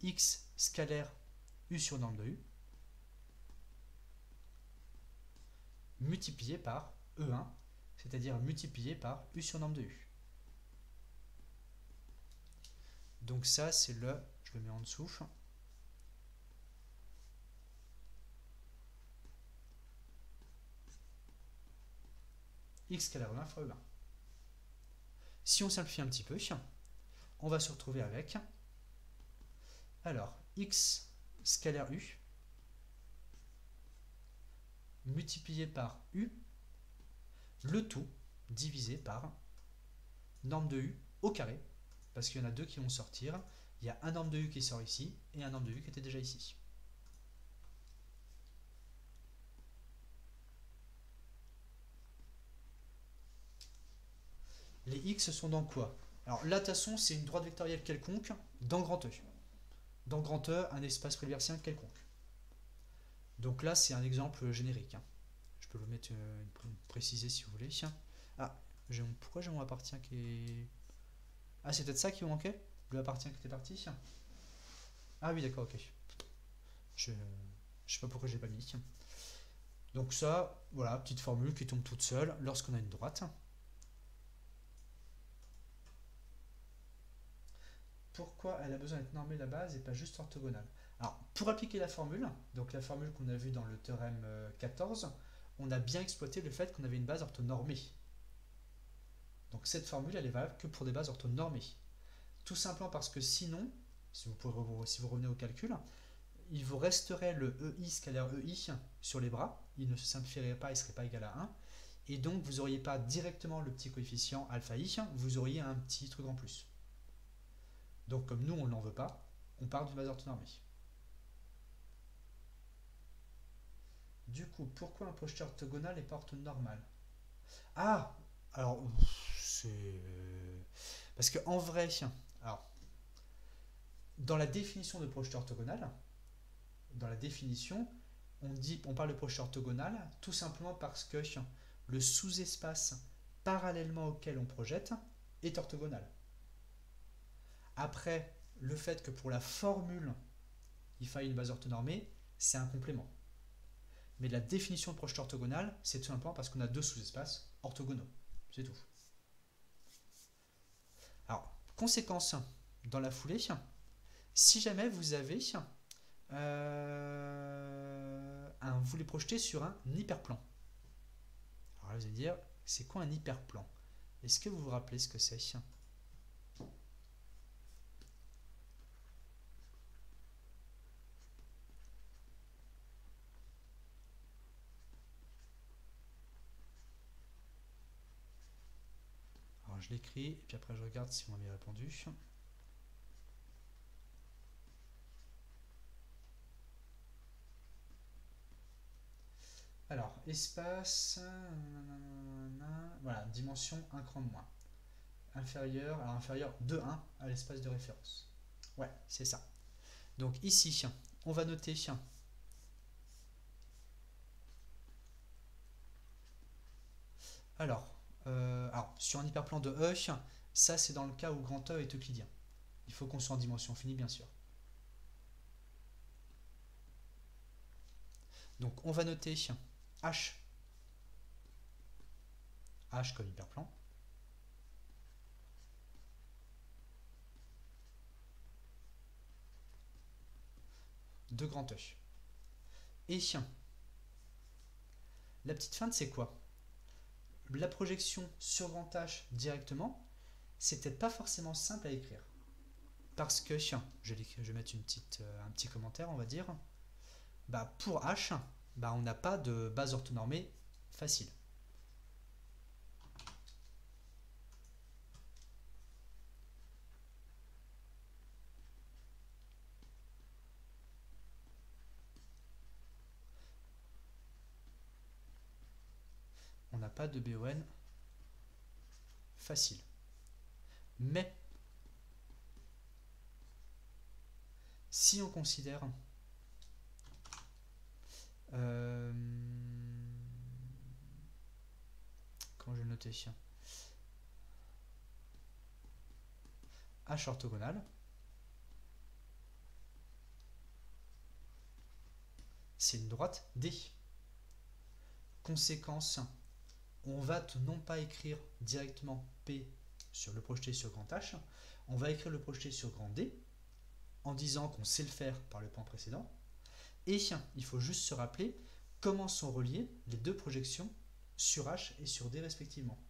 x scalaire U sur norme de U multiplié par E1, c'est-à-dire multiplié par U sur norme de U. Donc ça, c'est je le mets en dessous, x scalaire E1 fois E1. Si on simplifie un petit peu, on va se retrouver avec, alors, x scalaire U multiplié par U, le tout divisé par norme de U au carré, parce qu'il y en a deux qui vont sortir. Il y a un norme de U qui sort ici et un norme de U qui était déjà ici. Les x sont dans quoi? Alors là, de toute façon, c'est une droite vectorielle quelconque dans grand E. Dans grand E, un espace préleversien quelconque. Donc là, c'est un exemple générique. Je peux vous mettre préciser si vous voulez. Ah, pourquoi j'ai mon appartient qui est... Ah, c'est peut-être ça qui vous manquait? Le appartient qui était parti? Ah oui, d'accord, ok. Je sais pas pourquoi je l'ai pas mis. Donc ça, voilà, petite formule qui tombe toute seule lorsqu'on a une droite. Pourquoi elle a besoin d'être normée la base et pas juste orthogonale? Alors, pour appliquer la formule, donc la formule qu'on a vue dans le théorème 14, on a bien exploité le fait qu'on avait une base orthonormée. Donc cette formule, elle est valable que pour des bases orthonormées. Tout simplement parce que sinon, si vous revenez au calcul, il vous resterait le EI scalaire EI sur les bras, il ne se simplifierait pas, il ne serait pas égal à 1, et donc vous n'auriez pas directement le petit coefficient alpha I, vous auriez un petit truc en plus. Donc comme nous, on ne l'en veut pas, on part d'une base orthonormée. Du coup, pourquoi un projeté orthogonal n'est pas orthonormal? Ah, alors, c'est... Parce qu'en vrai, alors, dans la définition de projeté orthogonal, dans la définition, on parle de projeté orthogonal tout simplement parce que le sous-espace parallèlement auquel on projette est orthogonal. Après, le fait que pour la formule, il faille une base orthonormée, c'est un complément. Mais la définition de projeté orthogonal, c'est tout simplement parce qu'on a deux sous-espaces orthogonaux. C'est tout. Alors, conséquence, dans la foulée, Si jamais vous avez vous voulez projeter sur un hyperplan. Alors là, vous allez dire, c'est quoi un hyperplan? Est-ce que vous vous rappelez ce que c'est? Alors je l'écris, et puis après je regarde si vous m'avez répondu. Alors, espace, voilà, dimension 1 cran de moins. Inférieur, alors inférieur de 1 à l'espace de référence. Ouais, c'est ça. Donc ici, on va noter alors, sur un hyperplan de E, ça c'est dans le cas où grand E est euclidien. Il faut qu'on soit en dimension finie, bien sûr. Donc on va noter H. H comme hyperplan. De grand E. Et la petite feinte, c'est quoi? La projection sur grand H directement, c'est peut-être pas forcément simple à écrire. Parce que, je vais mettre un petit commentaire, on va dire. Pour H, on n'a pas de base orthonormée facile. On n'a pas de BON facile. Mais, si on considère comment je vais le noter, H orthogonal, c'est une droite D. Conséquence, on va non pas écrire directement P sur le projeté sur grand H, on va écrire le projeté sur grand D en disant qu'on sait le faire par le point précédent. Et il faut juste se rappeler comment sont reliées les deux projections sur H et sur D respectivement.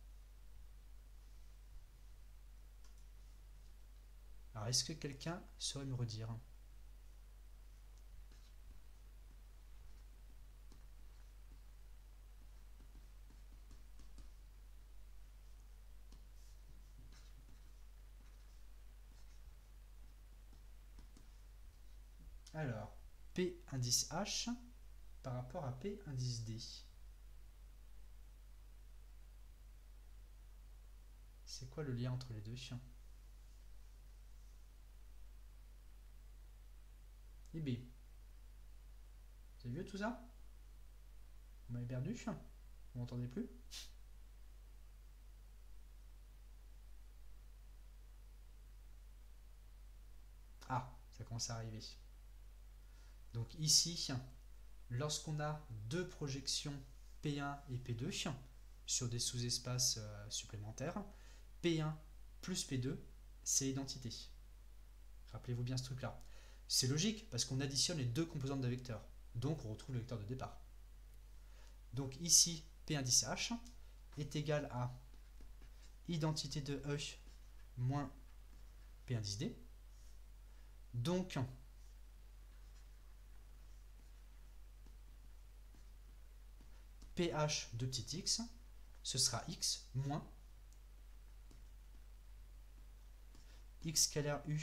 Alors est-ce que quelqu'un saurait me redire? Alors, P indice H par rapport à P indice D. C'est quoi le lien entre les deux? Et B. Vous avez vu tout ça? Vous m'avez perdu? Vous m'entendez plus? Ah, ça commence à arriver. Donc ici, lorsqu'on a deux projections P1 et P2 sur des sous-espaces supplémentaires, P1 plus P2, c'est identité. Rappelez-vous bien ce truc-là. C'est logique parce qu'on additionne les deux composantes d'un vecteur. Donc on retrouve le vecteur de départ. Donc ici, P indice H est égal à identité de E moins P indice D. Donc, PH de petit x, ce sera x moins x scalaire u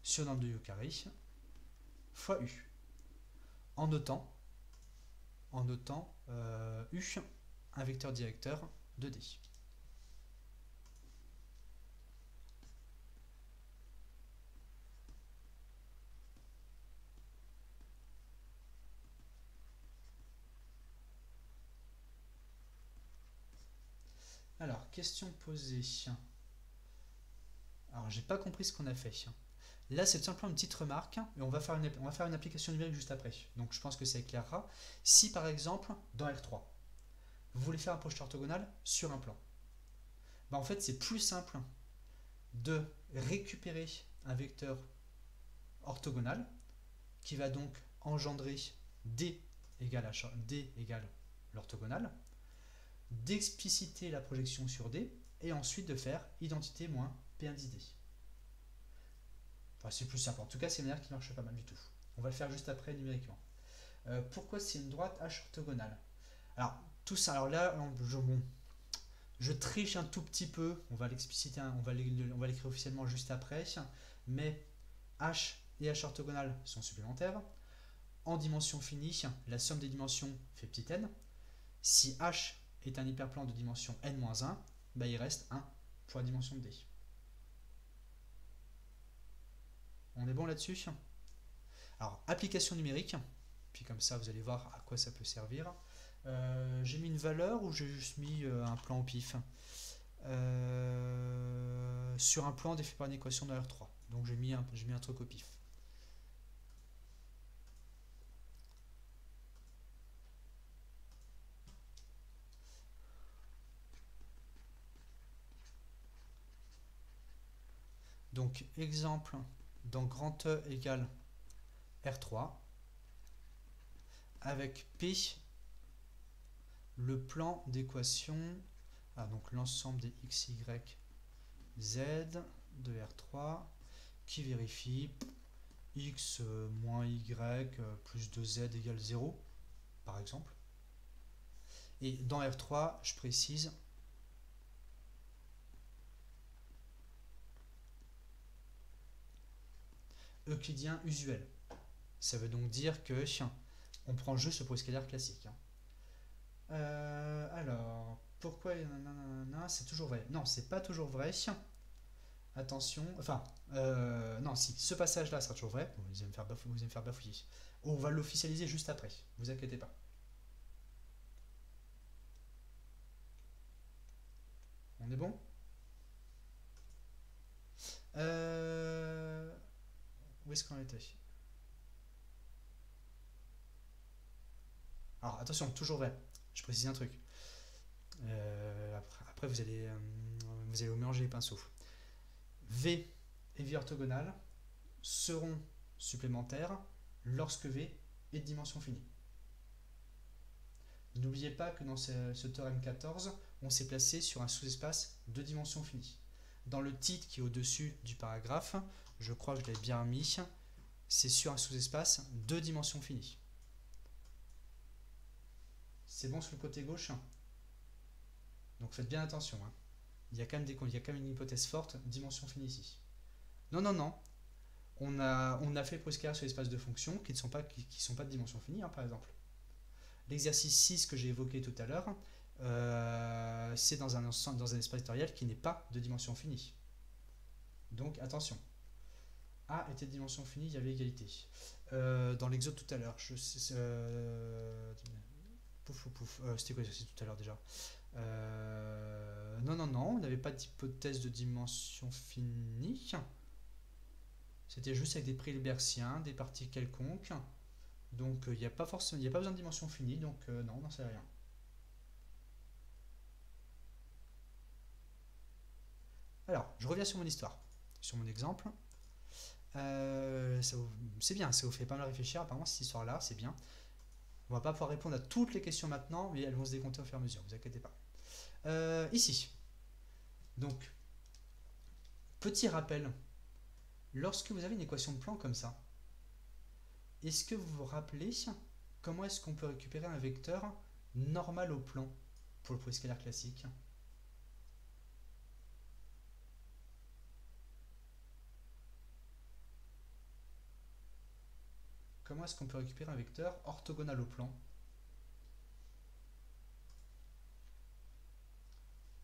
sur norme de u au carré fois u. En notant u, un vecteur directeur de D. Alors, question posée. Alors, j'ai pas compris ce qu'on a fait. Là, c'est tout simplement une petite remarque, et on va faire une application numérique juste après. Donc, je pense que ça éclairera. Si, par exemple, dans R3, vous voulez faire un projeté orthogonal sur un plan, en fait, c'est plus simple de récupérer un vecteur orthogonal qui va donc engendrer D égale l'orthogonale, d'expliciter la projection sur D et ensuite de faire identité moins P1D. Enfin, c'est plus simple. En tout cas, c'est une manière qui marche pas mal du tout. On va le faire juste après numériquement. Pourquoi c'est une droite H orthogonale? Alors, tout ça, alors là, je triche un tout petit peu. On va l'expliciter, on va l'écrire officiellement juste après. Mais H et H orthogonale sont supplémentaires. En dimension finie, la somme des dimensions fait petit n. Si H est un hyperplan de dimension n-1, bah il reste 1 pour la dimension de D. On est bon là-dessus? Alors, application numérique, puis comme ça vous allez voir à quoi ça peut servir. J'ai mis une valeur ou j'ai juste mis un plan au pif sur un plan défini par une équation de R3. Donc j'ai mis un truc au pif. Donc exemple, dans grand E égale R3, avec P, le plan d'équation, donc l'ensemble des x, y, z de R3, qui vérifie x moins y plus 2z égale 0, par exemple. Et dans R3, je précise euclidien usuel. Ça veut donc dire que on prend juste le processus classique. Alors, pourquoi c'est toujours vrai? Non, c'est pas toujours vrai. Attention, enfin, non, si, ce passage-là sera toujours vrai. Vous allez me faire bafouiller. On va l'officialiser juste après, vous inquiétez pas. On est bon? Où est-ce qu'on était? Alors, attention, toujours vrai. Je précise un truc. Après vous allez vous mélanger les pinceaux. V et V orthogonales seront supplémentaires lorsque V est de dimension finie. N'oubliez pas que dans ce théorème 14, on s'est placé sur un sous-espace de dimension finie. Dans le titre qui est au-dessus du paragraphe, je crois que je l'ai bien mis, c'est sur un sous-espace de dimension finie. C'est bon sur le côté gauche? Donc faites bien attention. Il y a quand même une hypothèse forte, dimension finie ici. Non, non, non. On a fait proscalaire sur l'espace de fonctions qui ne sont pas de dimension finie, par exemple. L'exercice 6 que j'ai évoqué tout à l'heure, c'est dans un espace vectoriel qui n'est pas de dimension finie. Donc attention. A était de dimension finie, il y avait égalité. Dans l'exode tout à l'heure, c'était quoi l'exercice tout à l'heure déjà? Non, on n'avait pas d'hypothèse de dimension finie. C'était juste avec des prix hilbertiens, des parties quelconques. Donc il n'y a pas besoin de dimension finie, donc non, on n'en sait rien. Alors, je reviens sur mon histoire, sur mon exemple. C'est bien, ça vous fait pas mal réfléchir. Apparemment, cette histoire-là, c'est bien. On va pas pouvoir répondre à toutes les questions maintenant, mais elles vont se décompter au fur et à mesure, ne vous inquiétez pas. Ici, donc, petit rappel, lorsque vous avez une équation de plan comme ça, est-ce que vous vous rappelez comment est-ce qu'on peut récupérer un vecteur normal au plan pour le processus classique? Comment est-ce qu'on peut récupérer un vecteur orthogonal au plan?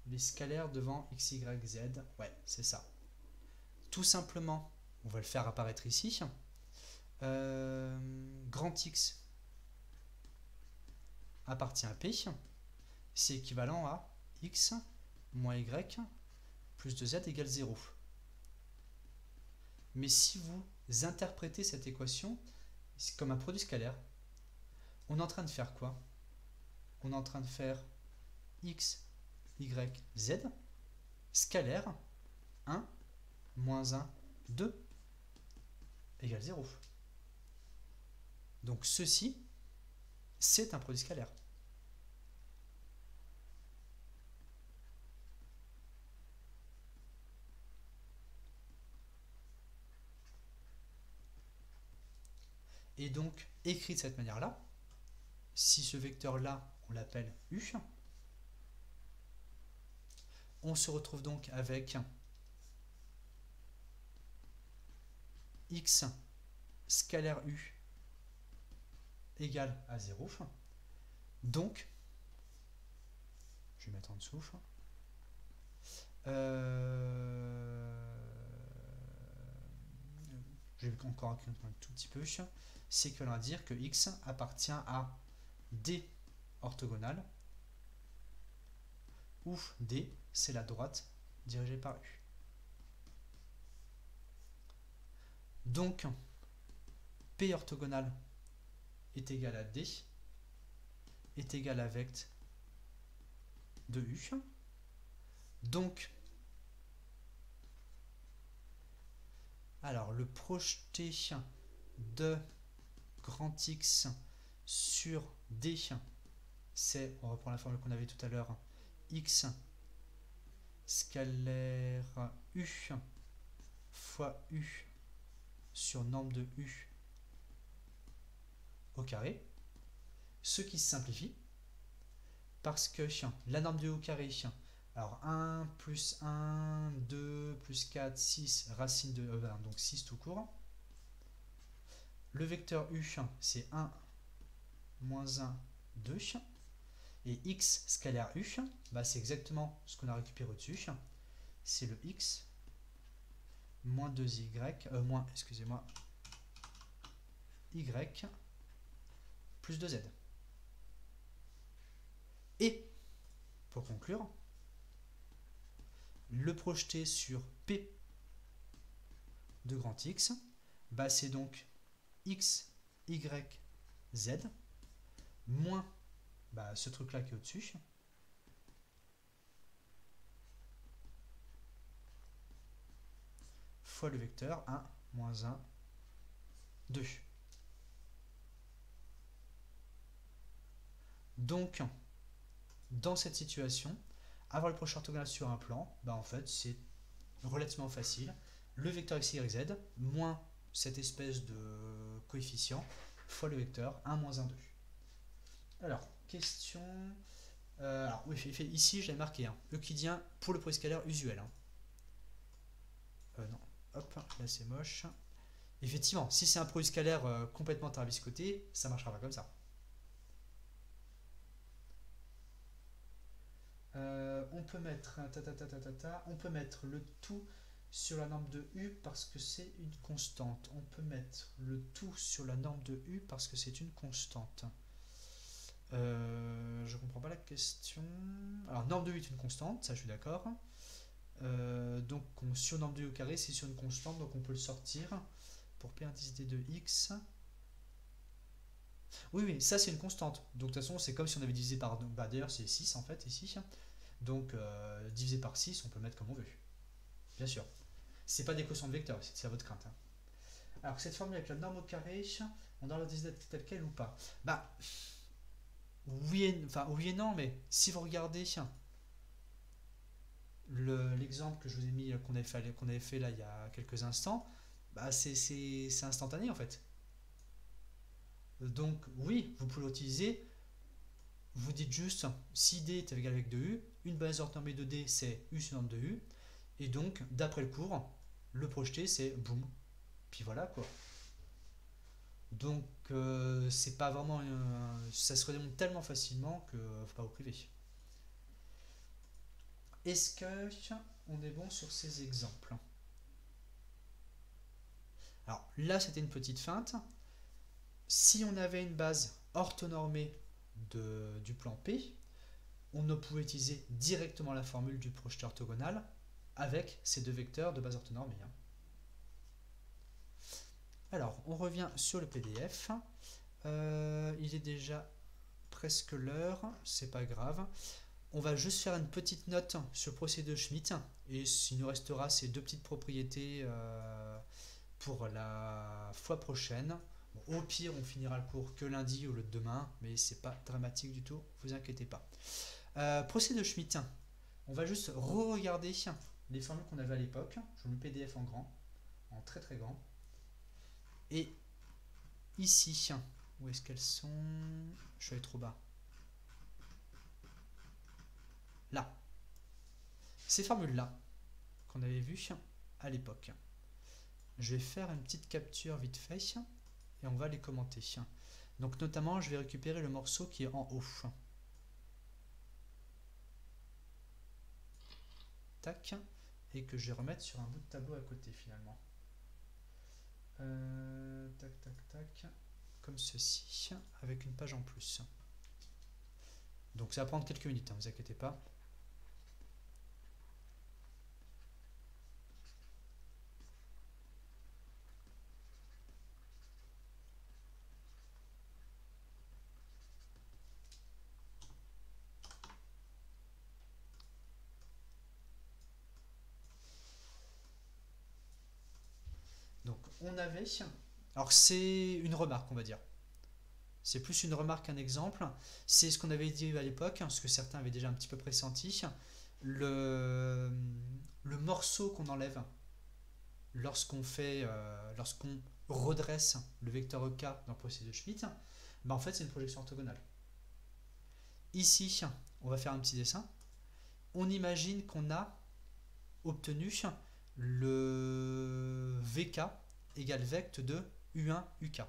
Les scalaires devant x, y, z, ouais, c'est ça. Tout simplement, on va le faire apparaître ici. Grand X appartient à P, c'est équivalent à x moins y plus 2z égale 0. Mais si vous interprétez cette équation comme un produit scalaire, on est en train de faire quoi? On est en train de faire x, y, z, scalaire, 1 moins 1, 2 égale 0. Donc ceci, c'est un produit scalaire. Et donc, écrit de cette manière-là, si ce vecteur-là, on l'appelle U, on se retrouve donc avec x scalaire U égale à 0. Donc, je vais mettre en dessous. Je vais encore écrire un tout petit peu. C'est que l'on va dire que x appartient à D orthogonale, où D, c'est la droite dirigée par U. Donc, P orthogonale est égal à D, est égal à vecte de U. Donc, alors le projeté de grand X sur D, c'est, on reprend la formule qu'on avait tout à l'heure, X scalaire U fois U sur norme de U au carré, ce qui se simplifie parce que la norme de U au carré, alors 1 plus 1, 2 plus 4, 6, racine de donc 6 tout court. Le vecteur U, c'est 1, moins 1, 2. Et x scalaire U, bah c'est exactement ce qu'on a récupéré au-dessus. C'est le x moins 2y, excusez-moi, y plus 2z. Et, pour conclure, le projeté sur P de grand X, bah c'est donc x, y, z, moins ce truc-là qui est au-dessus, fois le vecteur 1, moins 1, 2. Donc, dans cette situation, avoir le projet orthogonal sur un plan, en fait, c'est relativement facile. Le vecteur x, y, z, moins cette espèce de coefficient, fois le vecteur 1, moins 1, 2. Alors, question... alors, oui, ici, j'avais marqué euclidien pour le produit scalaire usuel. Non, hop, là c'est moche. Effectivement, si c'est un produit scalaire complètement tarabiscoté, ça ne marchera pas comme ça. On peut mettre on peut mettre le tout sur la norme de U parce que c'est une constante. On peut mettre le tout sur la norme de U parce que c'est une constante. Je comprends pas la question. Alors, norme de U est une constante, ça je suis d'accord. Donc, sur norme de U au carré, c'est sur une constante, donc on peut le sortir pour P indice D de X. Oui, ça c'est une constante. Donc, de toute façon, c'est comme si on avait divisé par. D'ailleurs, c'est 6 en fait, ici. Donc, divisé par 6, on peut le mettre comme on veut. Bien sûr. C'est pas des quotients de vecteurs, c'est à votre crainte. Alors, cette formule avec la norme au carré, on doit la décider telle quelle ou pas? Oui et non, mais si vous regardez l'exemple que je vous ai mis, qu'on avait fait là il y a quelques instants, c'est instantané en fait. Donc, oui, vous pouvez l'utiliser. Vous dites juste, si D est égal avec 2U, une base orthonormée de D, c'est U sur norme de U. Et donc, d'après le cours, le projeté, c'est boum. Puis voilà, quoi. Donc, c'est pas vraiment... ça se redémontre tellement facilement que faut pas vous priver. Est-ce qu'on est bon sur ces exemples? Alors, là, c'était une petite feinte. Si on avait une base orthonormée du plan P, on ne pouvait utiliser directement la formule du projeté orthogonal avec ces deux vecteurs de base orthonormée. Alors, on revient sur le PDF. Il est déjà presque l'heure, c'est pas grave. on va juste faire une petite note sur le procédé de Schmitt et il nous restera ces deux petites propriétés pour la fois prochaine. Bon, au pire, on finira le cours que lundi ou le demain, mais c'est pas dramatique du tout, vous inquiétez pas. Procédé de Schmitt, on va juste re-regarder les formules qu'on avait à l'époque. Je mets le PDF en grand, en très très grand. Et ici, où est-ce qu'elles sont? Je suis allé trop bas. Là. Ces formules-là, qu'on avait vues à l'époque. Je vais faire une petite capture vite fait et on va les commenter. Donc notamment, je vais récupérer le morceau qui est en haut. Tac. Et que je vais remettre sur un bout de tableau à côté finalement. Tac, tac, tac. Comme ceci, avec une page en plus. Donc ça va prendre quelques minutes, ne vous inquiétez pas. Donc on avait... Alors c'est une remarque, on va dire. C'est plus une remarque qu'un exemple. C'est ce qu'on avait dit à l'époque, ce que certains avaient déjà un petit peu pressenti. Le morceau qu'on enlève lorsqu'on redresse le vecteur EK dans le procédé de Schmitt, ben en fait c'est une projection orthogonale. Ici, on va faire un petit dessin. On imagine qu'on a obtenu le VK égale vecte de U1 UK.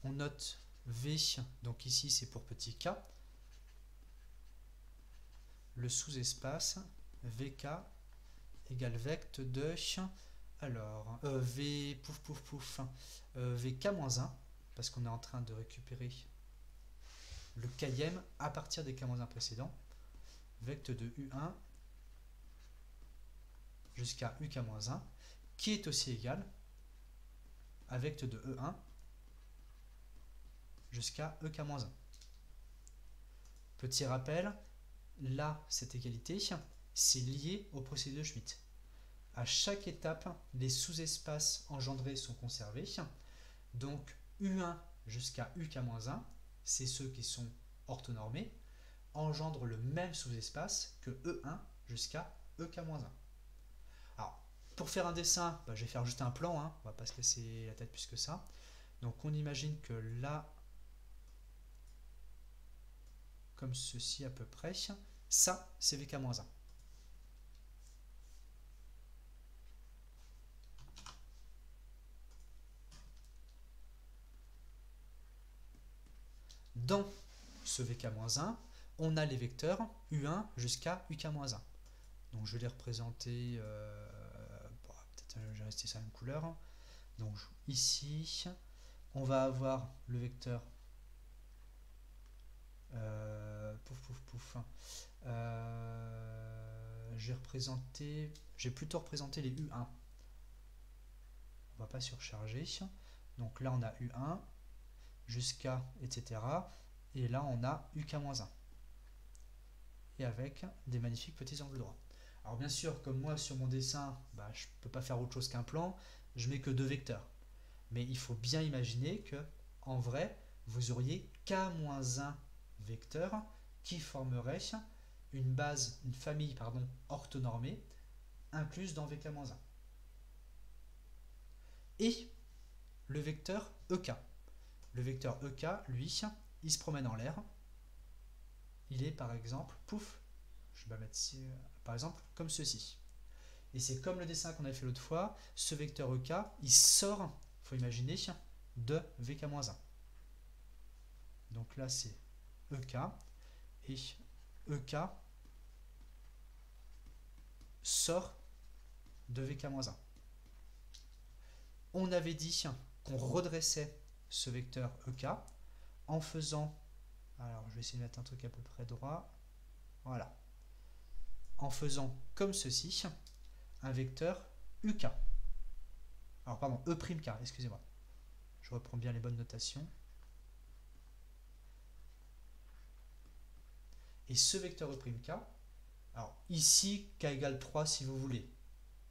On note V, donc ici c'est pour petit k, le sous-espace VK égale vecte de, alors V, pouf pouf pouf, VK-1, parce qu'on est en train de récupérer le km à partir des k-1 précédents, vecte de U1 jusqu'à UK-1, qui est aussi égal à vecte de E1 jusqu'à EK-1. Petit rappel, là, cette égalité, c'est lié au procédé de Schmitt. À chaque étape, les sous-espaces engendrés sont conservés. Donc, U1 jusqu'à UK-1, c'est ceux qui sont orthonormés, engendrent le même sous-espace que E1 jusqu'à EK-1. Alors, pour faire un dessin, je vais faire juste un plan, on ne va pas se casser la tête plus que ça. Donc, on imagine que là, comme ceci à peu près, ça c'est VK-1. Dans ce VK-1, on a les vecteurs U1 jusqu'à UK-1. Donc je vais les représenter, peut-être je vais rester sur la même couleur. Donc ici, on va avoir le vecteur j'ai plutôt représenté les U1. On va pas surcharger. Donc là on a U1 jusqu'à etc. Et là on a UK-1. Et avec des magnifiques petits angles droits. Alors bien sûr, comme moi sur mon dessin, je ne peux pas faire autre chose qu'un plan, je mets que deux vecteurs. Mais il faut bien imaginer que en vrai, vous auriez K-1 vecteurs qui formeraient une famille orthonormée incluse dans VK-1. Et le vecteur EK. Le vecteur EK, lui, il se promène en l'air. Il est par exemple, pouf, je vais mettre ici, par exemple, comme ceci. Et c'est comme le dessin qu'on avait fait l'autre fois, ce vecteur EK, il sort, il faut imaginer, de VK-1. Donc là, c'est EK, et EK sort de VK-1. On avait dit qu'on redressait ce vecteur EK en faisant, alors je vais essayer de mettre un truc à peu près droit, voilà, en faisant comme ceci, un vecteur UK. Alors pardon, E'K, excusez-moi. Je reprends bien les bonnes notations. Et ce vecteur E'K, alors ici, K égale 3 si vous voulez.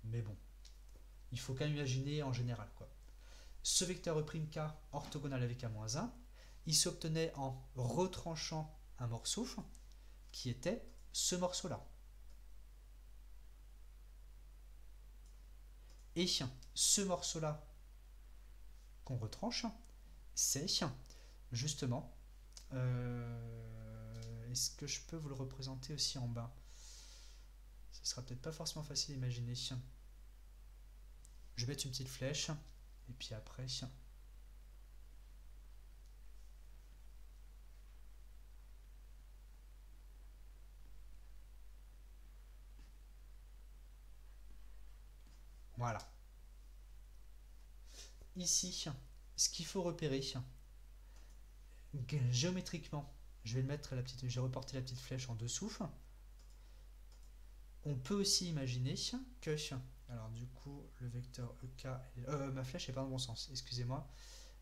Mais bon, il faut quand même imaginer en général, quoi. Ce vecteur E'K orthogonal avec K-1, il s'obtenait en retranchant un morceau qui était ce morceau-là. Et ce morceau-là qu'on retranche, c'est justement... Est-ce que je peux vous le représenter aussi en bas? Ce sera peut-être pas forcément facile à imaginer. Je vais mettre une petite flèche, et puis après... Voilà. Ici, ce qu'il faut repérer, géométriquement, je vais reporter la petite flèche en dessous. On peut aussi imaginer que, alors du coup, le vecteur EK, ma flèche n'est pas dans le bon sens, excusez-moi.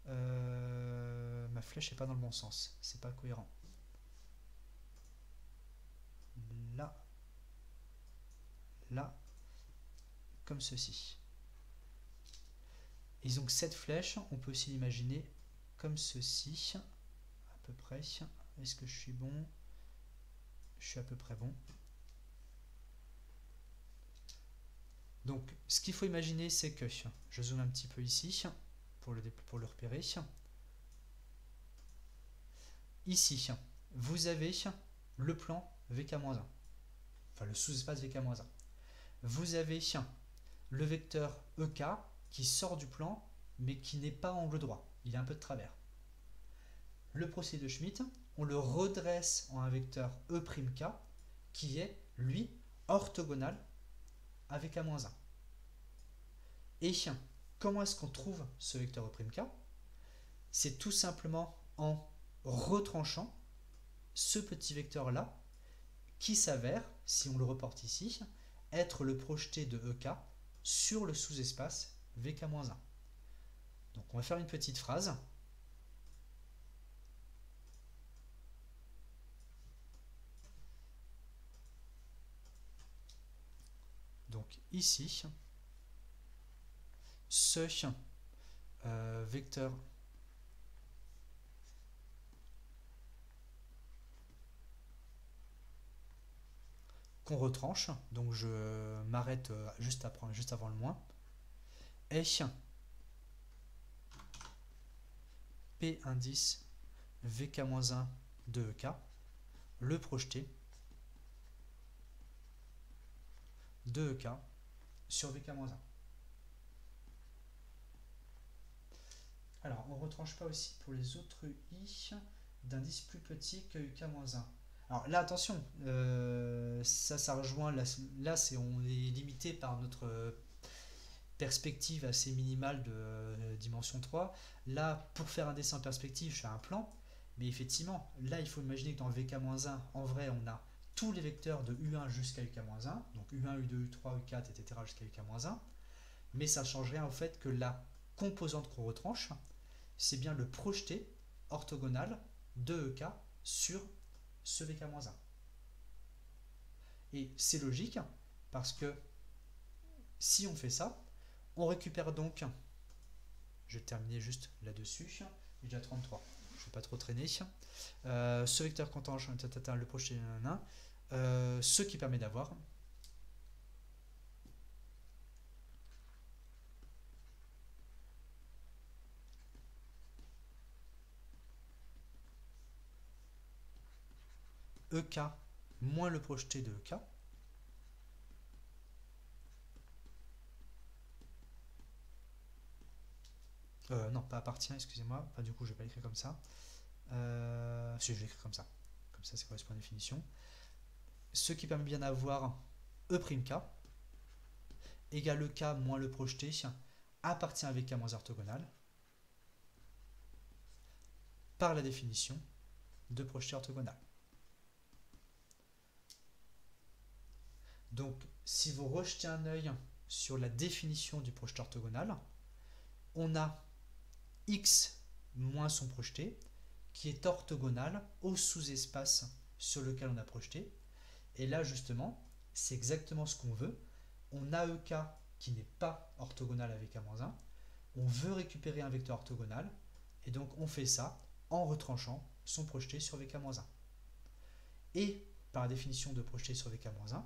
Ma flèche n'est pas dans le bon sens, c'est pas cohérent. Là, là, comme ceci. Et donc cette flèche, on peut aussi l'imaginer comme ceci, à peu près. Est-ce que je suis bon? Je suis à peu près bon. Donc ce qu'il faut imaginer, c'est que, je zoome un petit peu ici, pour le repérer. Ici, vous avez le plan VK-1, enfin le sous-espace VK-1. Vous avez le vecteur EK qui sort du plan, mais qui n'est pas angle droit, il est un peu de travers. Le procédé de Schmitt, on le redresse en un vecteur E'K qui est, lui, orthogonal à VK-1. Et comment est-ce qu'on trouve ce vecteur E'K? C'est tout simplement en retranchant ce petit vecteur-là qui s'avère, si on le reporte ici, être le projeté de EK sur le sous-espace VK-1. Donc on va faire une petite phrase. Donc ici, ce vecteur qu'on retranche, donc je m'arrête juste avant le moins, est P indice VK-1 de EK, le projeté de EK sur VK-1. Alors, on ne retranche pas aussi pour les autres I d'indice plus petit que UK-1. Alors là, attention, ça rejoint, là on est limité par notre perspective assez minimale de dimension 3. Là, pour faire un dessin en perspective, je fais un plan, mais effectivement, là, il faut imaginer que dans VK-1, en vrai, on a tous les vecteurs de U1 jusqu'à UK-1, donc U1, U2, U3, U4, etc. jusqu'à UK-1, mais ça ne change rien au fait que la composante qu'on retranche, c'est bien le projeté orthogonal de EK sur ce VK-1. Et c'est logique parce que si on fait ça, on récupère donc, je vais terminer juste là-dessus, j'ai déjà 33, je ne vais pas trop traîner, ce vecteur contingent, le projeté, ce qui permet d'avoir EK moins le projeté de EK non, pas appartient, excusez-moi, du coup je vais pas l'écrire comme ça. Si je l'écris comme ça ça correspond à la définition. Ce qui permet bien d'avoir E'K égale EK moins le projeté appartient à VK moins orthogonal par la définition de projeté orthogonal. Donc si vous rejetez un œil sur la définition du projeté orthogonal, on a X moins son projeté, qui est orthogonal au sous-espace sur lequel on a projeté. Et là, justement, c'est exactement ce qu'on veut. On a EK qui n'est pas orthogonal avec A-1. On veut récupérer un vecteur orthogonal. Et donc, on fait ça en retranchant son projeté sur VK-1. Et par la définition de projeté sur VK-1,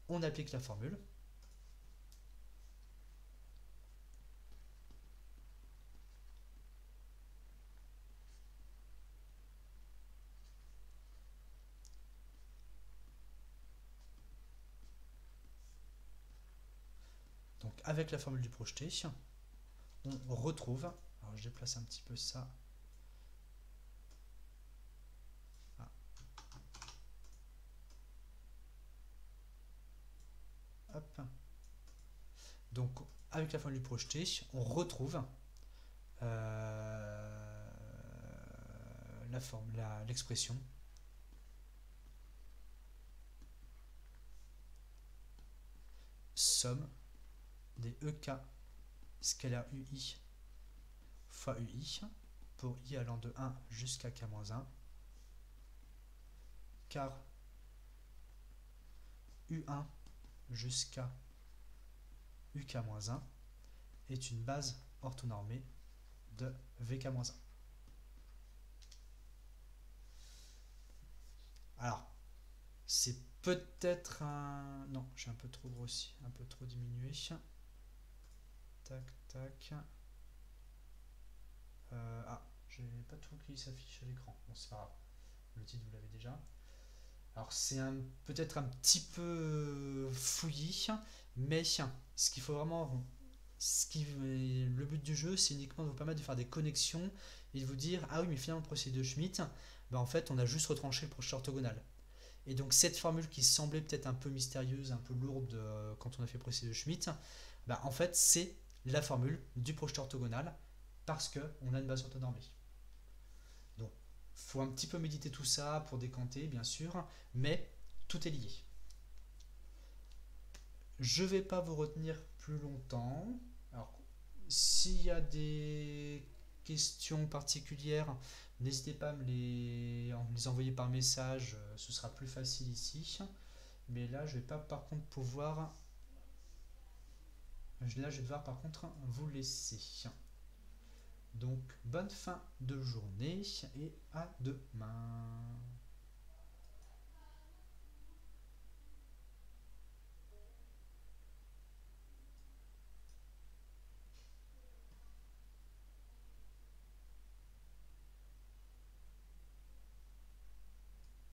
on applique la formule. Donc avec la formule du projeté, on retrouve, alors je déplace un petit peu ça, ah. Hop. Donc avec la formule du projeté, on retrouve l'expression somme des EK scalaire UI fois UI pour I allant de 1 jusqu'à K-1, car U1 jusqu'à UK-1 est une base orthonormée de VK-1. Alors, c'est peut-être un... Non, j'ai un peu trop grossi, un peu trop diminué. Tac, tac. J'ai pas tout qui s'affiche à l'écran. Bon, c'est pas grave. Le titre, vous l'avez déjà. Alors, c'est peut-être un petit peu fouillis, mais ce qu'il faut vraiment... le but du jeu, c'est uniquement de vous permettre de faire des connexions et de vous dire, ah oui, mais finalement, le procédé de Schmitt, en fait, on a juste retranché le projeté orthogonal. Et donc cette formule qui semblait peut-être un peu mystérieuse, un peu lourde quand on a fait le procédé de Schmitt, en fait c'est la formule du projeté orthogonal parce qu'on a une base orthonormée. Donc il faut un petit peu méditer tout ça pour décanter bien sûr, mais tout est lié. Je ne vais pas vous retenir plus longtemps. Alors s'il y a des questions particulières, n'hésitez pas à me les envoyer par message, ce sera plus facile ici. Mais là, je vais pas par contre pouvoir... Là, je vais devoir par contre vous laisser. Donc, bonne fin de journée et à demain.